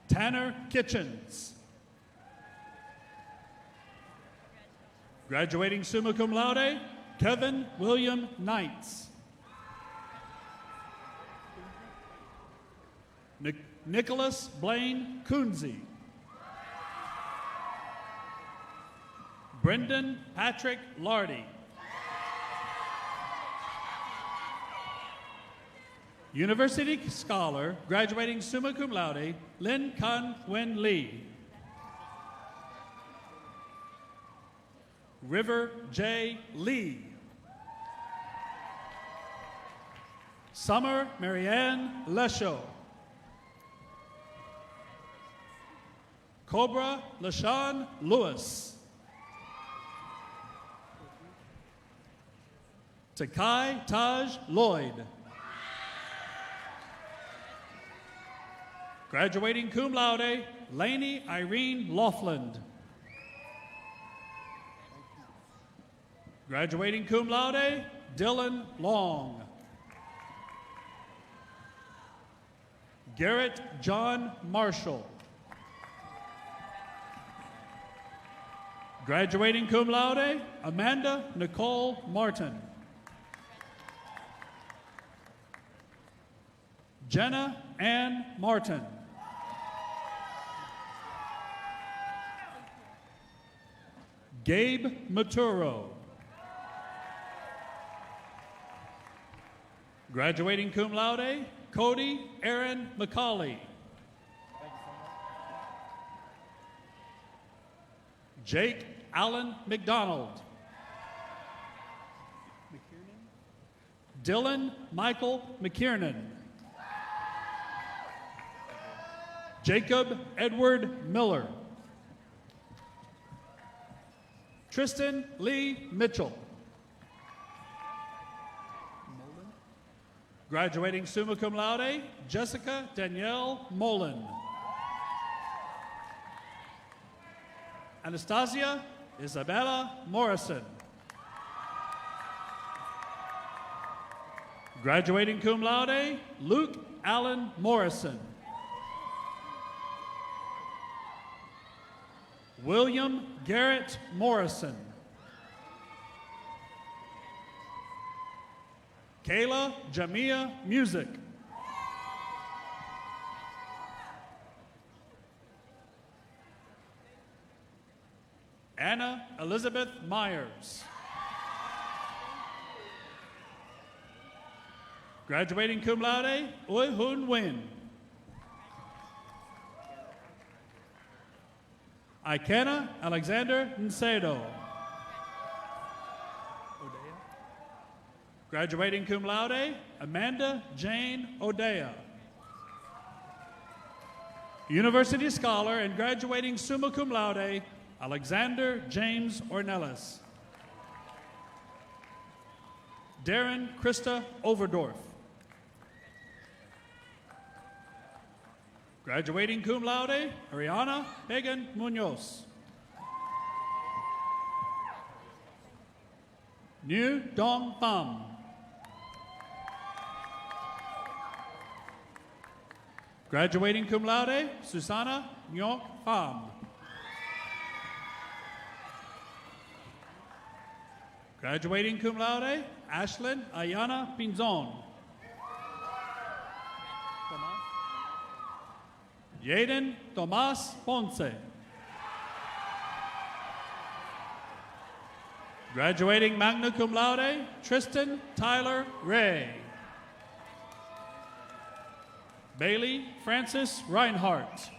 Speaker 9: Tanner Kitchens. Graduating summa cum laude, Kevin William Knights. Nicholas Blaine Coonsey. Brendan Patrick Lardy. University Scholar, graduating summa cum laude, Lin Kan Wen Lee. River J. Lee. Summer Marianne Lesho. Cobra LaShawn Lewis. Takai Taj Lloyd. Graduating cum laude, Lainey Irene Laughlin. Graduating cum laude, Dylan Long. Garrett John Marshall. Graduating cum laude, Amanda Nicole Martin. Jenna Ann Martin. Gabe Maturo. Graduating cum laude, Cody Aaron McCauley. Jake Allen McDonald. Dylan Michael McKiernan. Jacob Edward Miller. Tristan Lee Mitchell. Graduating summa cum laude, Jessica Danielle Mullen. Anastasia Isabella Morrison. Graduating cum laude, Luke Allen Morrison. William Garrett Morrison. Kayla Jamia Music. Anna Elizabeth Myers. Graduating cum laude, Ui Hun Win. Ikena Alexander Ncedo. Graduating cum laude, Amanda Jane Odea. University Scholar and graduating summa cum laude, Alexander James Ornelas. Darren Krista Overdorf. Graduating cum laude, Ariana Megan Munoz. New Dong Pham. Graduating cum laude, Susana Nyok Pham. Graduating cum laude, Ashlyn Ayana Pinzon. Yaden Tomas Ponce. Graduating magna cum laude, Tristan Tyler Ray. Bailey Francis Reinhardt.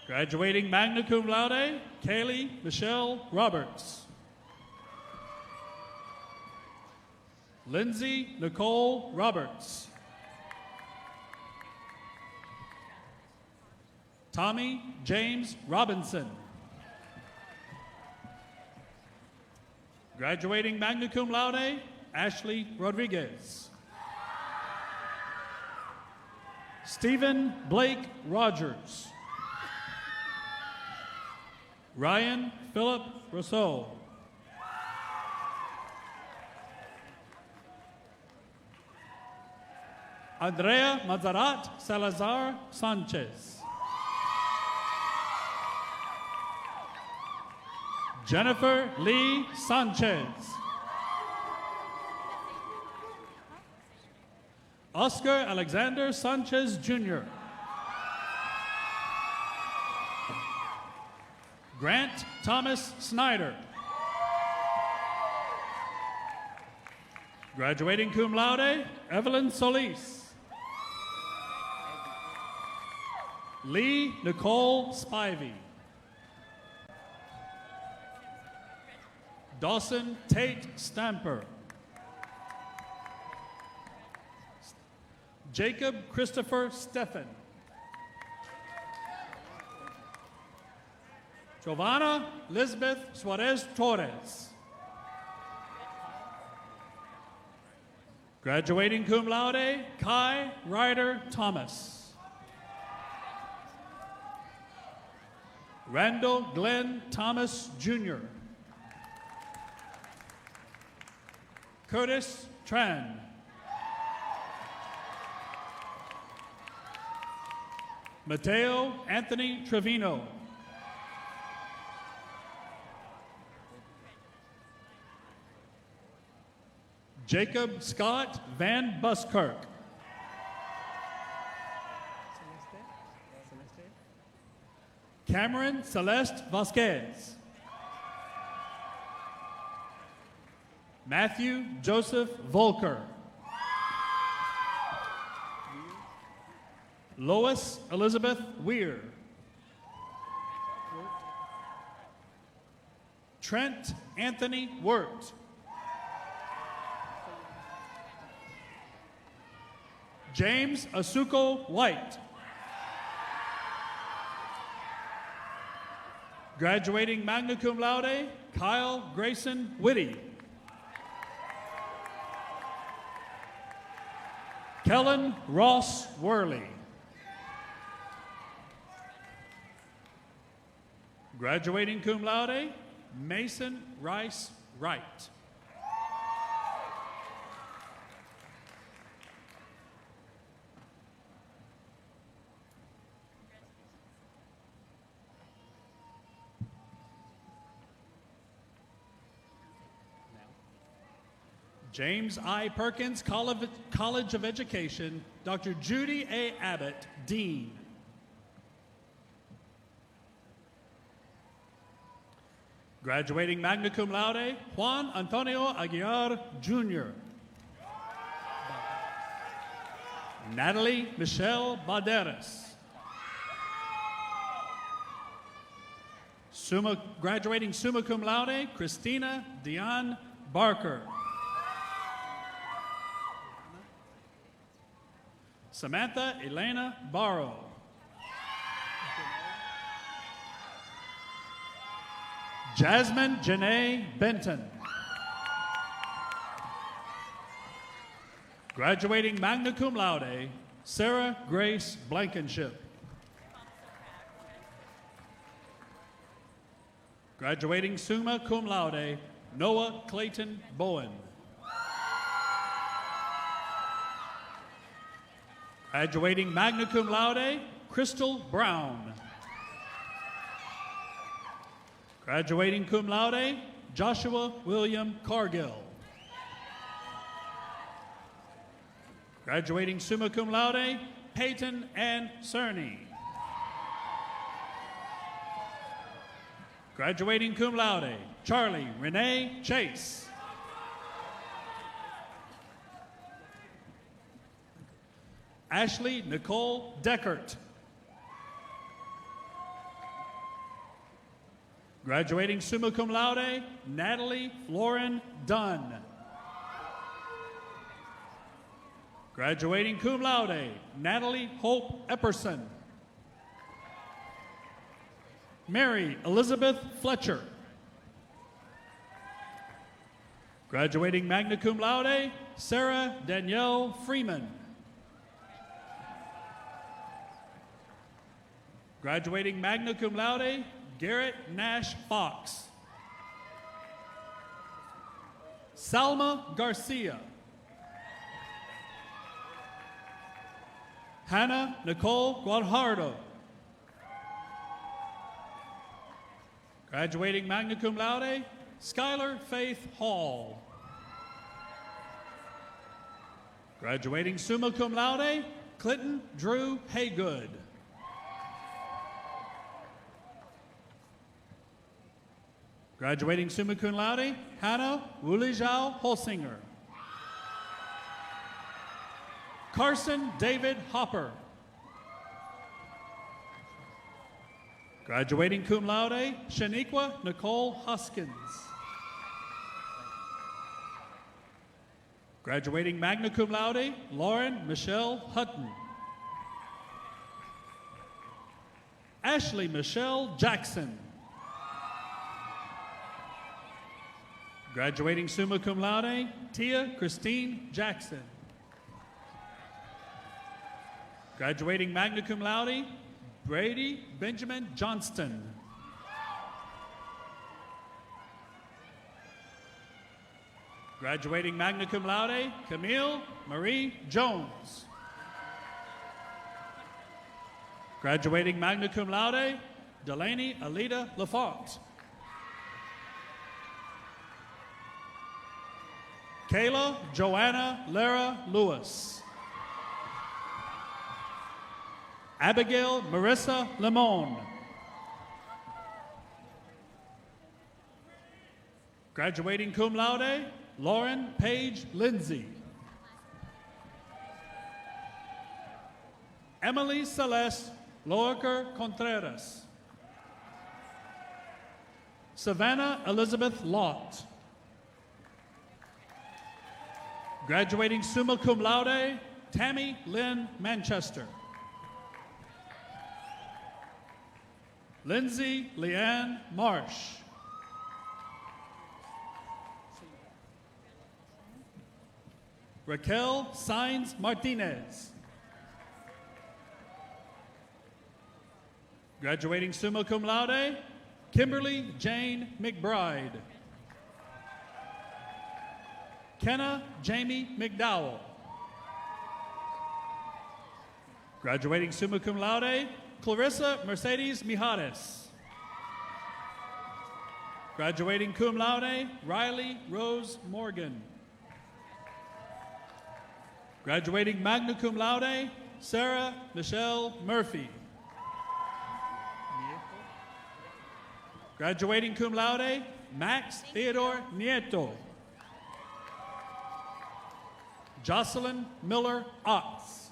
Speaker 9: Graduating magna cum laude, Kaylee Michelle Roberts. Lindsay Nicole Roberts. Tommy James Robinson. Graduating magna cum laude, Ashley Rodriguez. Stephen Blake Rogers. Ryan Philip Rousseau. Andrea Mazarat Salazar Sanchez. Jennifer Lee Sanchez. Oscar Alexander Sanchez Jr. Grant Thomas Snyder. Graduating cum laude, Evelyn Solis. Lee Nicole Spivey. Dawson Tate Stamper. Jacob Christopher Steffen. Giovanna Elizabeth Suarez Torres. Graduating cum laude, Kai Ryder Thomas. Randall Glenn Thomas Jr. Curtis Tran. Mateo Anthony Trevino. Jacob Scott Van Buskirk. Cameron Celeste Vasquez. Matthew Joseph Volker. Lois Elizabeth Weir. Trent Anthony Wirt. James Asuko White. Graduating magna cum laude, Kyle Grayson Whitty. Kellen Ross Worley. Graduating cum laude, Mason Rice Wright. James I. Perkins College of Education, Dr. Judy A. Abbott, Dean. Graduating magna cum laude, Juan Antonio Aguiar, Jr. Natalie Michelle Baderas. Graduating summa cum laude, Christina Dion Barker. Samantha Elena Barrow. Jasmine Janae Benton. Graduating magna cum laude, Sarah Grace Blankenship. Graduating summa cum laude, Noah Clayton Bowen. Graduating magna cum laude, Crystal Brown. Graduating cum laude, Joshua William Cargill. Graduating summa cum laude, Peyton Ann Cerny. Graduating cum laude, Charlie Renee Chase. Ashley Nicole Deckert. Graduating summa cum laude, Natalie Lauren Dunn. Graduating cum laude, Natalie Hope Epperson. Mary Elizabeth Fletcher. Graduating magna cum laude, Sarah Danielle Freeman. Graduating magna cum laude, Garrett Nash Fox. Salma Garcia. Hannah Nicole Guajardo. Graduating magna cum laude, Skylar Faith Hall. Graduating summa cum laude, Clinton Drew Haygood. Graduating summa cum laude, Hannah Wulijao Holsinger. Carson David Hopper. Graduating cum laude, Shaniqua Nicole Hoskins. Graduating magna cum laude, Lauren Michelle Hutton. Ashley Michelle Jackson. Graduating summa cum laude, Tia Christine Jackson. Graduating magna cum laude, Brady Benjamin Johnston. Graduating magna cum laude, Camille Marie Jones. Graduating magna cum laude, Delaney Alida Lafont. Kayla Joanna Lara Lewis. Abigail Marissa Lemon. Graduating cum laude, Lauren Page Lindsay. Emily Celeste Loaker Contreras. Savannah Elizabeth Lott. Graduating summa cum laude, Tammy Lynn Manchester. Lindsay Leanne Marsh. Raquel Sainz Martinez. Graduating summa cum laude, Kimberly Jane McBride. Kenna Jamie McDowell. Graduating summa cum laude, Clarissa Mercedes Mijares. Graduating cum laude, Riley Rose Morgan. Graduating magna cum laude, Sarah Michelle Murphy. Graduating cum laude, Max Theodore Nieto. Jocelyn Miller Otts.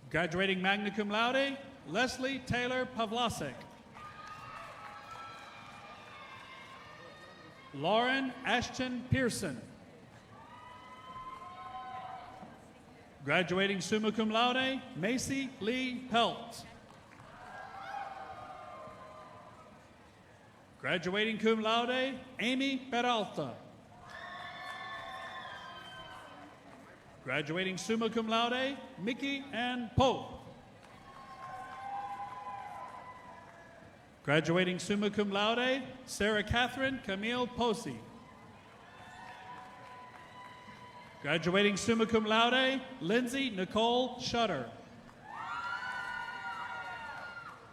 Speaker 9: Graduating magna cum laude, Leslie Taylor Pavlasek. Lauren Ashton Pearson. Graduating summa cum laude, Macy Lee Pelt. Graduating cum laude, Amy Peralta. Graduating summa cum laude, Mickey Ann Pope. Graduating summa cum laude, Sarah Catherine Camille Posey. Graduating summa cum laude, Lindsay Nicole Shutter.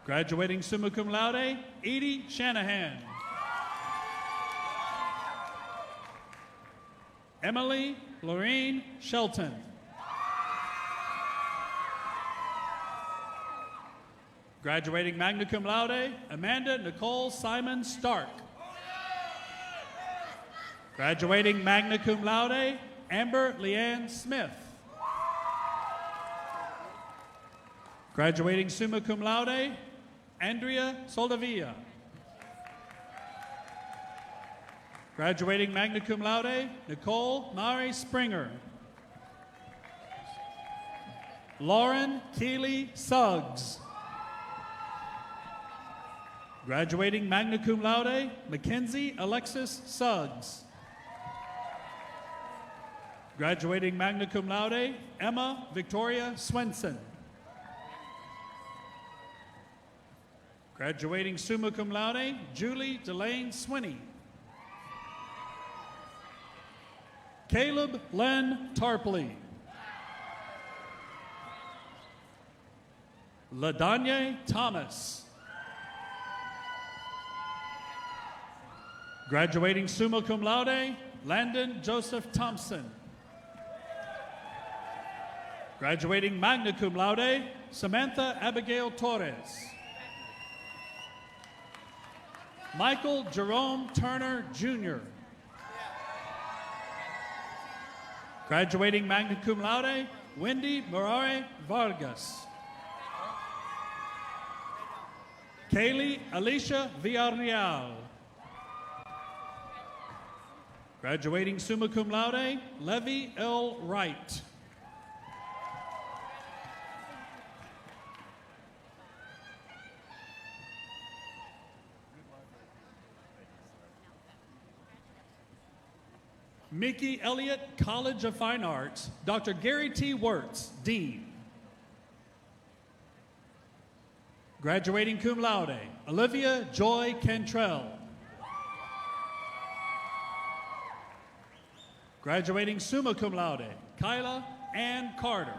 Speaker 9: Graduating summa cum laude, Edie Shanahan. Emily Lorraine Shelton. Graduating magna cum laude, Amanda Nicole Simon Stark. Graduating magna cum laude, Amber Leanne Smith. Graduating summa cum laude, Andrea Soldavilla. Graduating magna cum laude, Nicole Mari Springer. Lauren Keeley Suggs. Graduating magna cum laude, Mackenzie Alexis Suggs. Graduating magna cum laude, Emma Victoria Swenson. Graduating summa cum laude, Julie Delane Swinney. Caleb Len Tarpley. LaDanya Thomas. Graduating summa cum laude, Landon Joseph Thompson. Graduating magna cum laude, Samantha Abigail Torres. Michael Jerome Turner, Jr. Graduating magna cum laude, Wendy Morare Vargas. Kaylee Alicia Villarreal. Graduating summa cum laude, Levy L. Wright. Mickey Elliott College of Fine Arts, Dr. Gary T. Wirtz, Dean. Graduating cum laude, Olivia Joy Cantrell. Graduating summa cum laude, Kyla Ann Carter.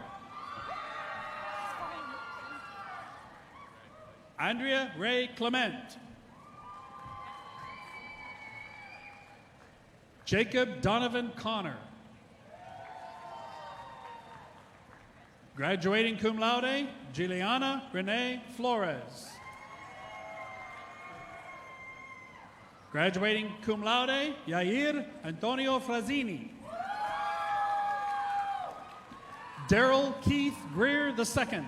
Speaker 9: Andrea Ray Clement. Jacob Donovan Connor. Graduating cum laude, Juliana Renee Flores. Graduating cum laude, Yair Antonio Frazzini. Daryl Keith Greer II.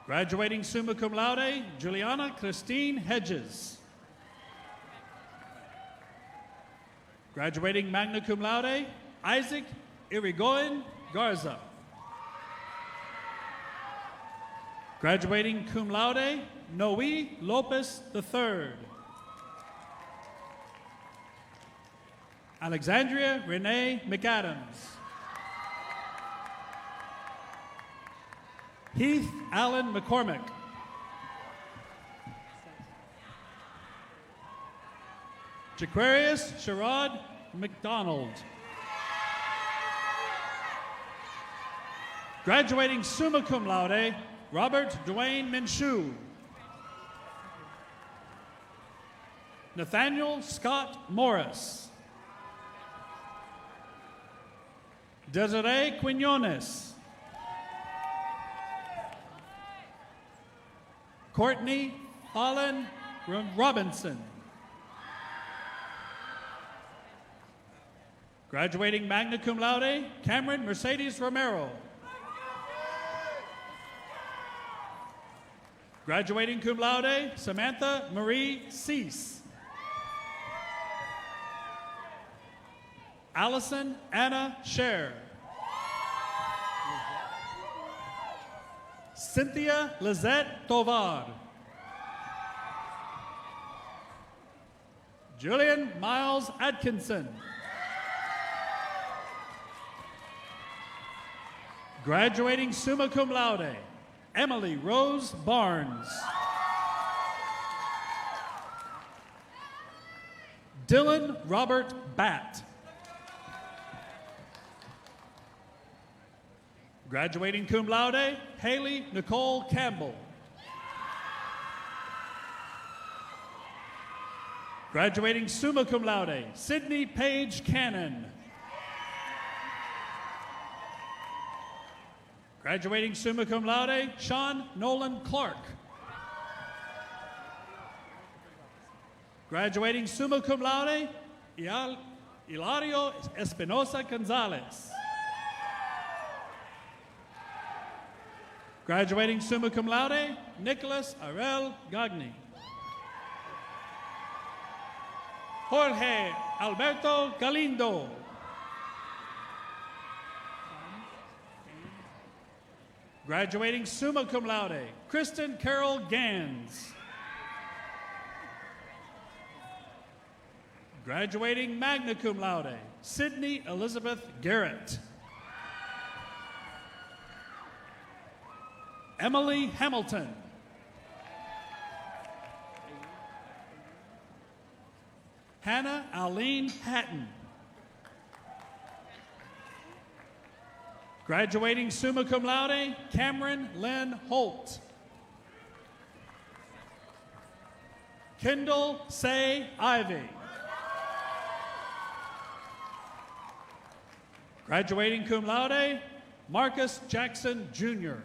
Speaker 9: Graduating summa cum laude, Juliana Christine Hedges. Graduating magna cum laude, Isaac Irigoyen Garza. Graduating cum laude, Noe Lopez III. Alexandria Renee McAdams. Heath Allen McCormick. Jaquarius Sherrod McDonald. Graduating summa cum laude, Robert Dwayne Minshew. Nathaniel Scott Morris. Desiree Quinones. Courtney Holland Robinson. Graduating magna cum laude, Cameron Mercedes Romero. Graduating cum laude, Samantha Marie Cease. Allison Anna Scher. Cynthia Lizette Tovar. Julian Miles Atkinson. Graduating summa cum laude, Emily Rose Barnes. Dylan Robert Batt. Graduating cum laude, Haley Nicole Campbell. Graduating summa cum laude, Sydney Page Cannon. Graduating summa cum laude, Sean Nolan Clark. Graduating summa cum laude, Hilario Espinosa Gonzalez. Graduating summa cum laude, Nicholas Arel Gagni. Jorge Alberto Galindo. Graduating summa cum laude, Kristen Carol Gans. Graduating magna cum laude, Sydney Elizabeth Garrett. Emily Hamilton. Hannah Aline Hatton. Graduating summa cum laude, Cameron Lynn Holt. Kendall Say Ivy. Graduating cum laude, Marcus Jackson Jr.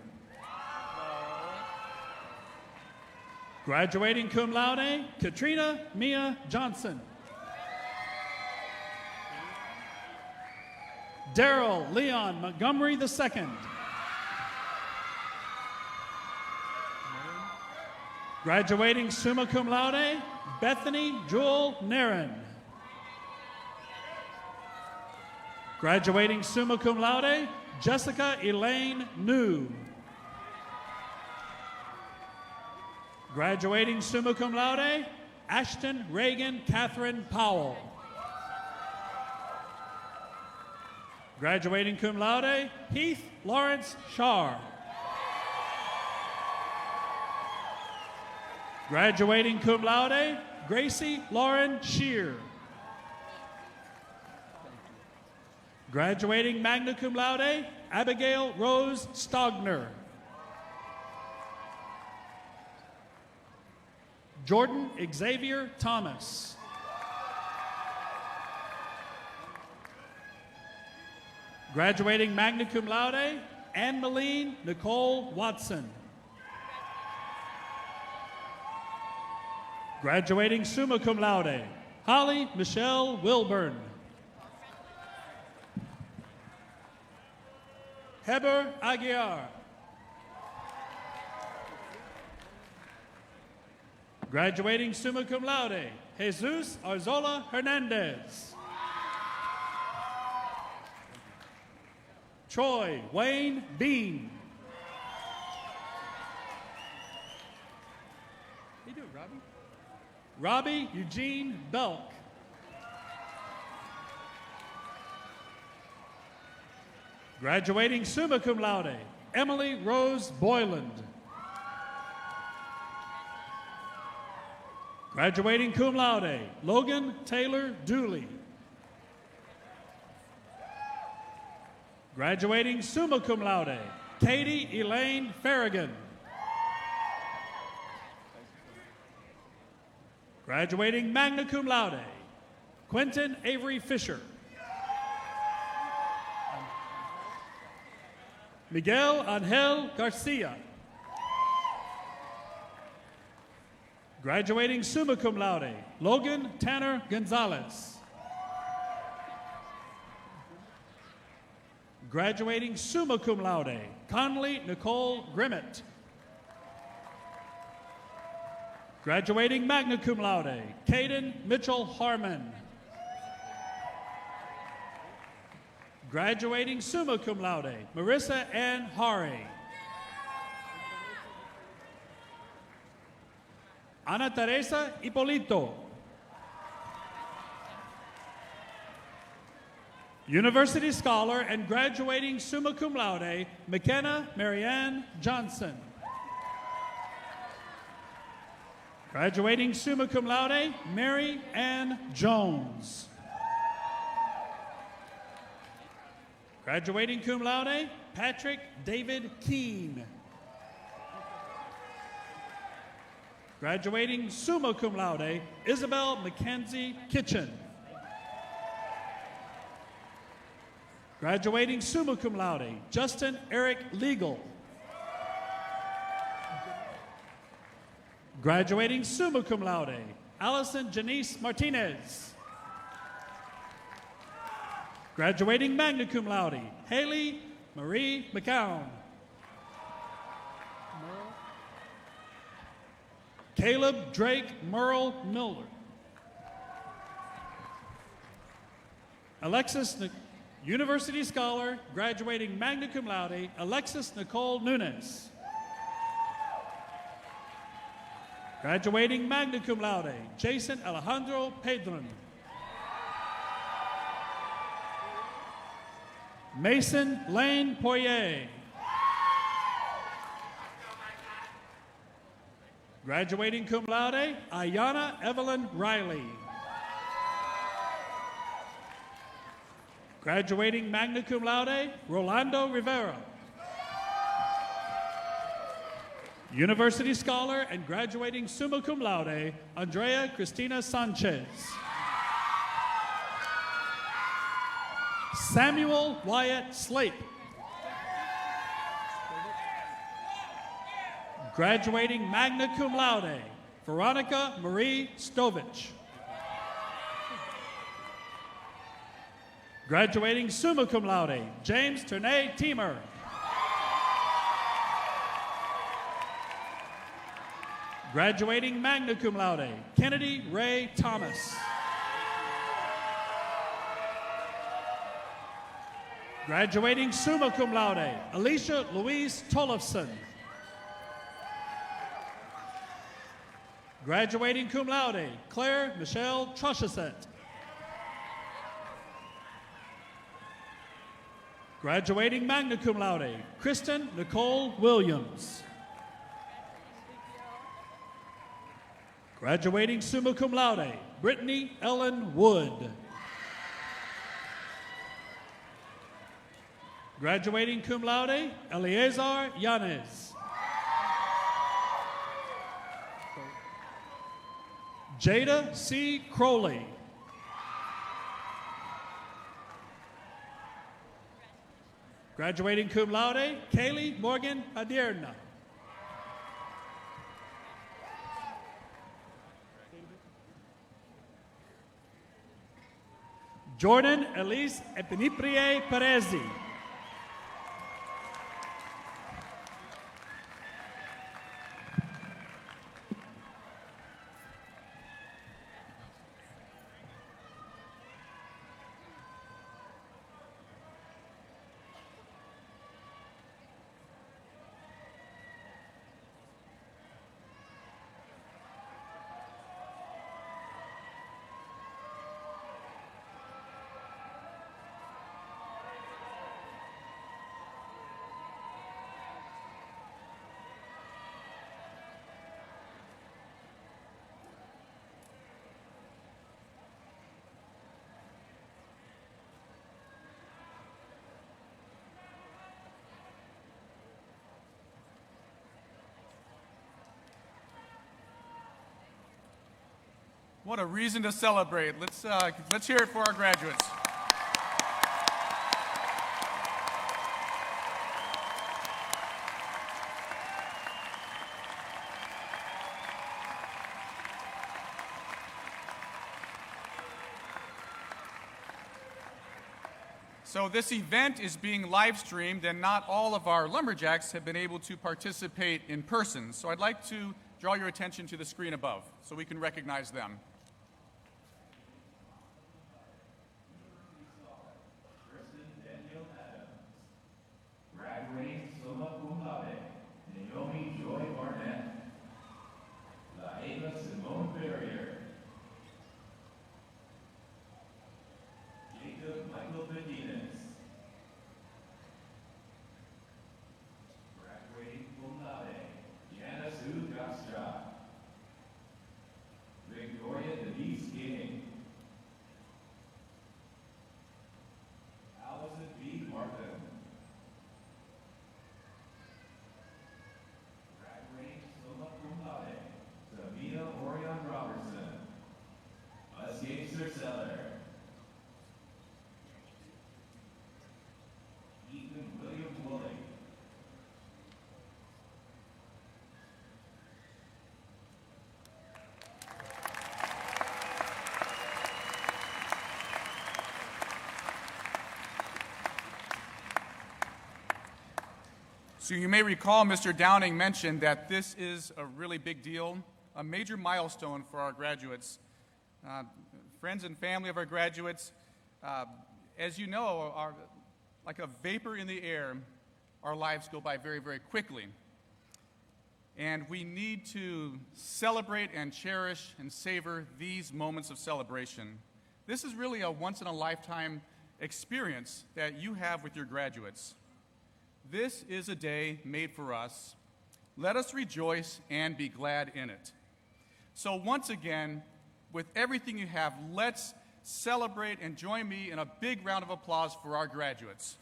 Speaker 9: Graduating cum laude, Katrina Mia Johnson. Daryl Leon Montgomery II. Graduating summa cum laude, Bethany Jewel Naren. Graduating summa cum laude, Jessica Elaine New. Graduating summa cum laude, Ashton Reagan Catherine Powell. Graduating cum laude, Heath Lawrence Shar. Graduating cum laude, Gracie Lauren Shear. Graduating magna cum laude, Abigail Rose Stogner. Jordan Xavier Thomas. Graduating magna cum laude, Anne-Malene Nicole Watson. Graduating summa cum laude, Holly Michelle Wilburn. Heber Aguiar. Graduating summa cum laude, Jesus Arzola Hernandez. Troy Wayne Bean. How you doing, Robbie? Robbie Eugene Belk. Graduating summa cum laude, Emily Rose Boyland. Graduating cum laude, Logan Taylor Dooley. Graduating summa cum laude, Katie Elaine Farragon. Graduating magna cum laude, Quentin Avery Fisher. Miguel Angel Garcia. Graduating summa cum laude, Logan Tanner Gonzalez. Graduating summa cum laude, Conley Nicole Grimmett. Graduating magna cum laude, Caden Mitchell Harmon. Graduating summa cum laude, Marissa Ann Hari. Ana Teresa Hipolito. University scholar and graduating summa cum laude, McKenna Marianne Johnson. Graduating summa cum laude, Mary Ann Jones. Graduating cum laude, Patrick David Keene. Graduating summa cum laude, Isabel Mackenzie Kitchen. Graduating summa cum laude, Justin Eric Legal. Graduating summa cum laude, Allison Janice Martinez. Graduating magna cum laude, Haley Marie McCown. Caleb Drake Merle Miller. University scholar, graduating magna cum laude, Alexis Nicole Nunes. Graduating magna cum laude, Jason Alejandro Pedron. Mason Lane Poirier. Graduating cum laude, Ayana Evelyn Riley. Graduating magna cum laude, Rolando Rivera. University Scholar and graduating summa cum laude, Andrea Cristina Sanchez. Samuel Wyatt Slape. Graduating magna cum laude, Veronica Marie Stovich. Graduating summa cum laude, James Ternay Teamer. Graduating magna cum laude, Kennedy Ray Thomas. Graduating summa cum laude, Alicia Louise Tollefson. Graduating cum laude, Claire Michelle Trushesett. Graduating magna cum laude, Kristen Nicole Williams. Graduating summa cum laude, Brittany Ellen Wood. Graduating cum laude, Eleazar Yanez. Jada C. Crowley. Graduating cum laude, Kaylee Morgan Adierna. Jordan Elise Epiniprie Perezi.
Speaker 1: What a reason to celebrate. Let's hear it for our graduates. So this event is being live streamed, and not all of our lumberjacks have been able to participate in person. So I'd like to draw your attention to the screen above so we can recognize them.
Speaker 10: Graduating summa cum laude, Naomi Joy Barnett. Laeva Simone Ferrier. Jacob Michael Medinez. Graduating cum laude, Janice Sue Gastra. Victoria Denise King. Allison B. Martin. Graduating summa cum laude, Samina Orion Robertson. Asyain Serseller. Ethan William Woolley.
Speaker 1: So you may recall Mr. Downing mentioned that this is a really big deal, a major milestone for our graduates. Friends and family of our graduates, as you know, are like a vapor in the air. Our lives go by very, very quickly. And we need to celebrate and cherish and savor these moments of celebration. This is really a once-in-a-lifetime experience that you have with your graduates. This is a day made for us. Let us rejoice and be glad in it. So once again, with everything you have, let's celebrate and join me in a big round of applause for our graduates.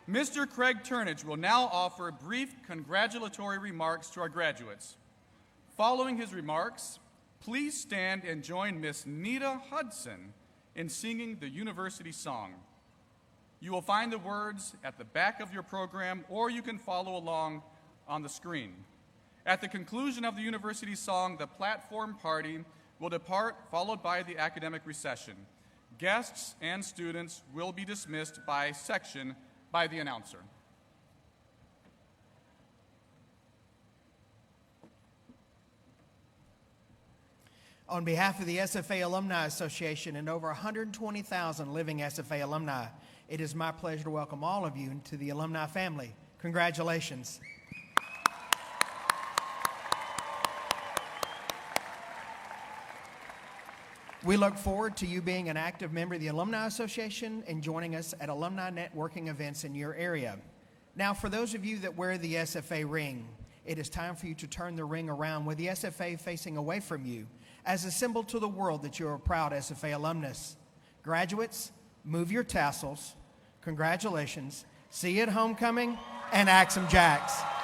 Speaker 1: Mr. Craig Turnage will now offer brief congratulatory remarks to our graduates. Following his remarks, please stand and join Miss Nita Hudson in singing the university song. You will find the words at the back of your program, or you can follow along on the screen. At the conclusion of the university song, the platform party will depart, followed by the academic recession. Guests and students will be dismissed by section by the announcer.
Speaker 11: On behalf of the SFA Alumni Association and over 120,000 living SFA alumni, it is my pleasure to welcome all of you into the alumni family. Congratulations. We look forward to you being an active member of the Alumni Association and joining us at alumni networking events in your area. Now, for those of you that wear the SFA ring, it is time for you to turn the ring around with the SFA facing away from you as a symbol to the world that you're a proud SFA alumnus. Graduates, move your tassels. Congratulations. See you at homecoming and Axum Jacks.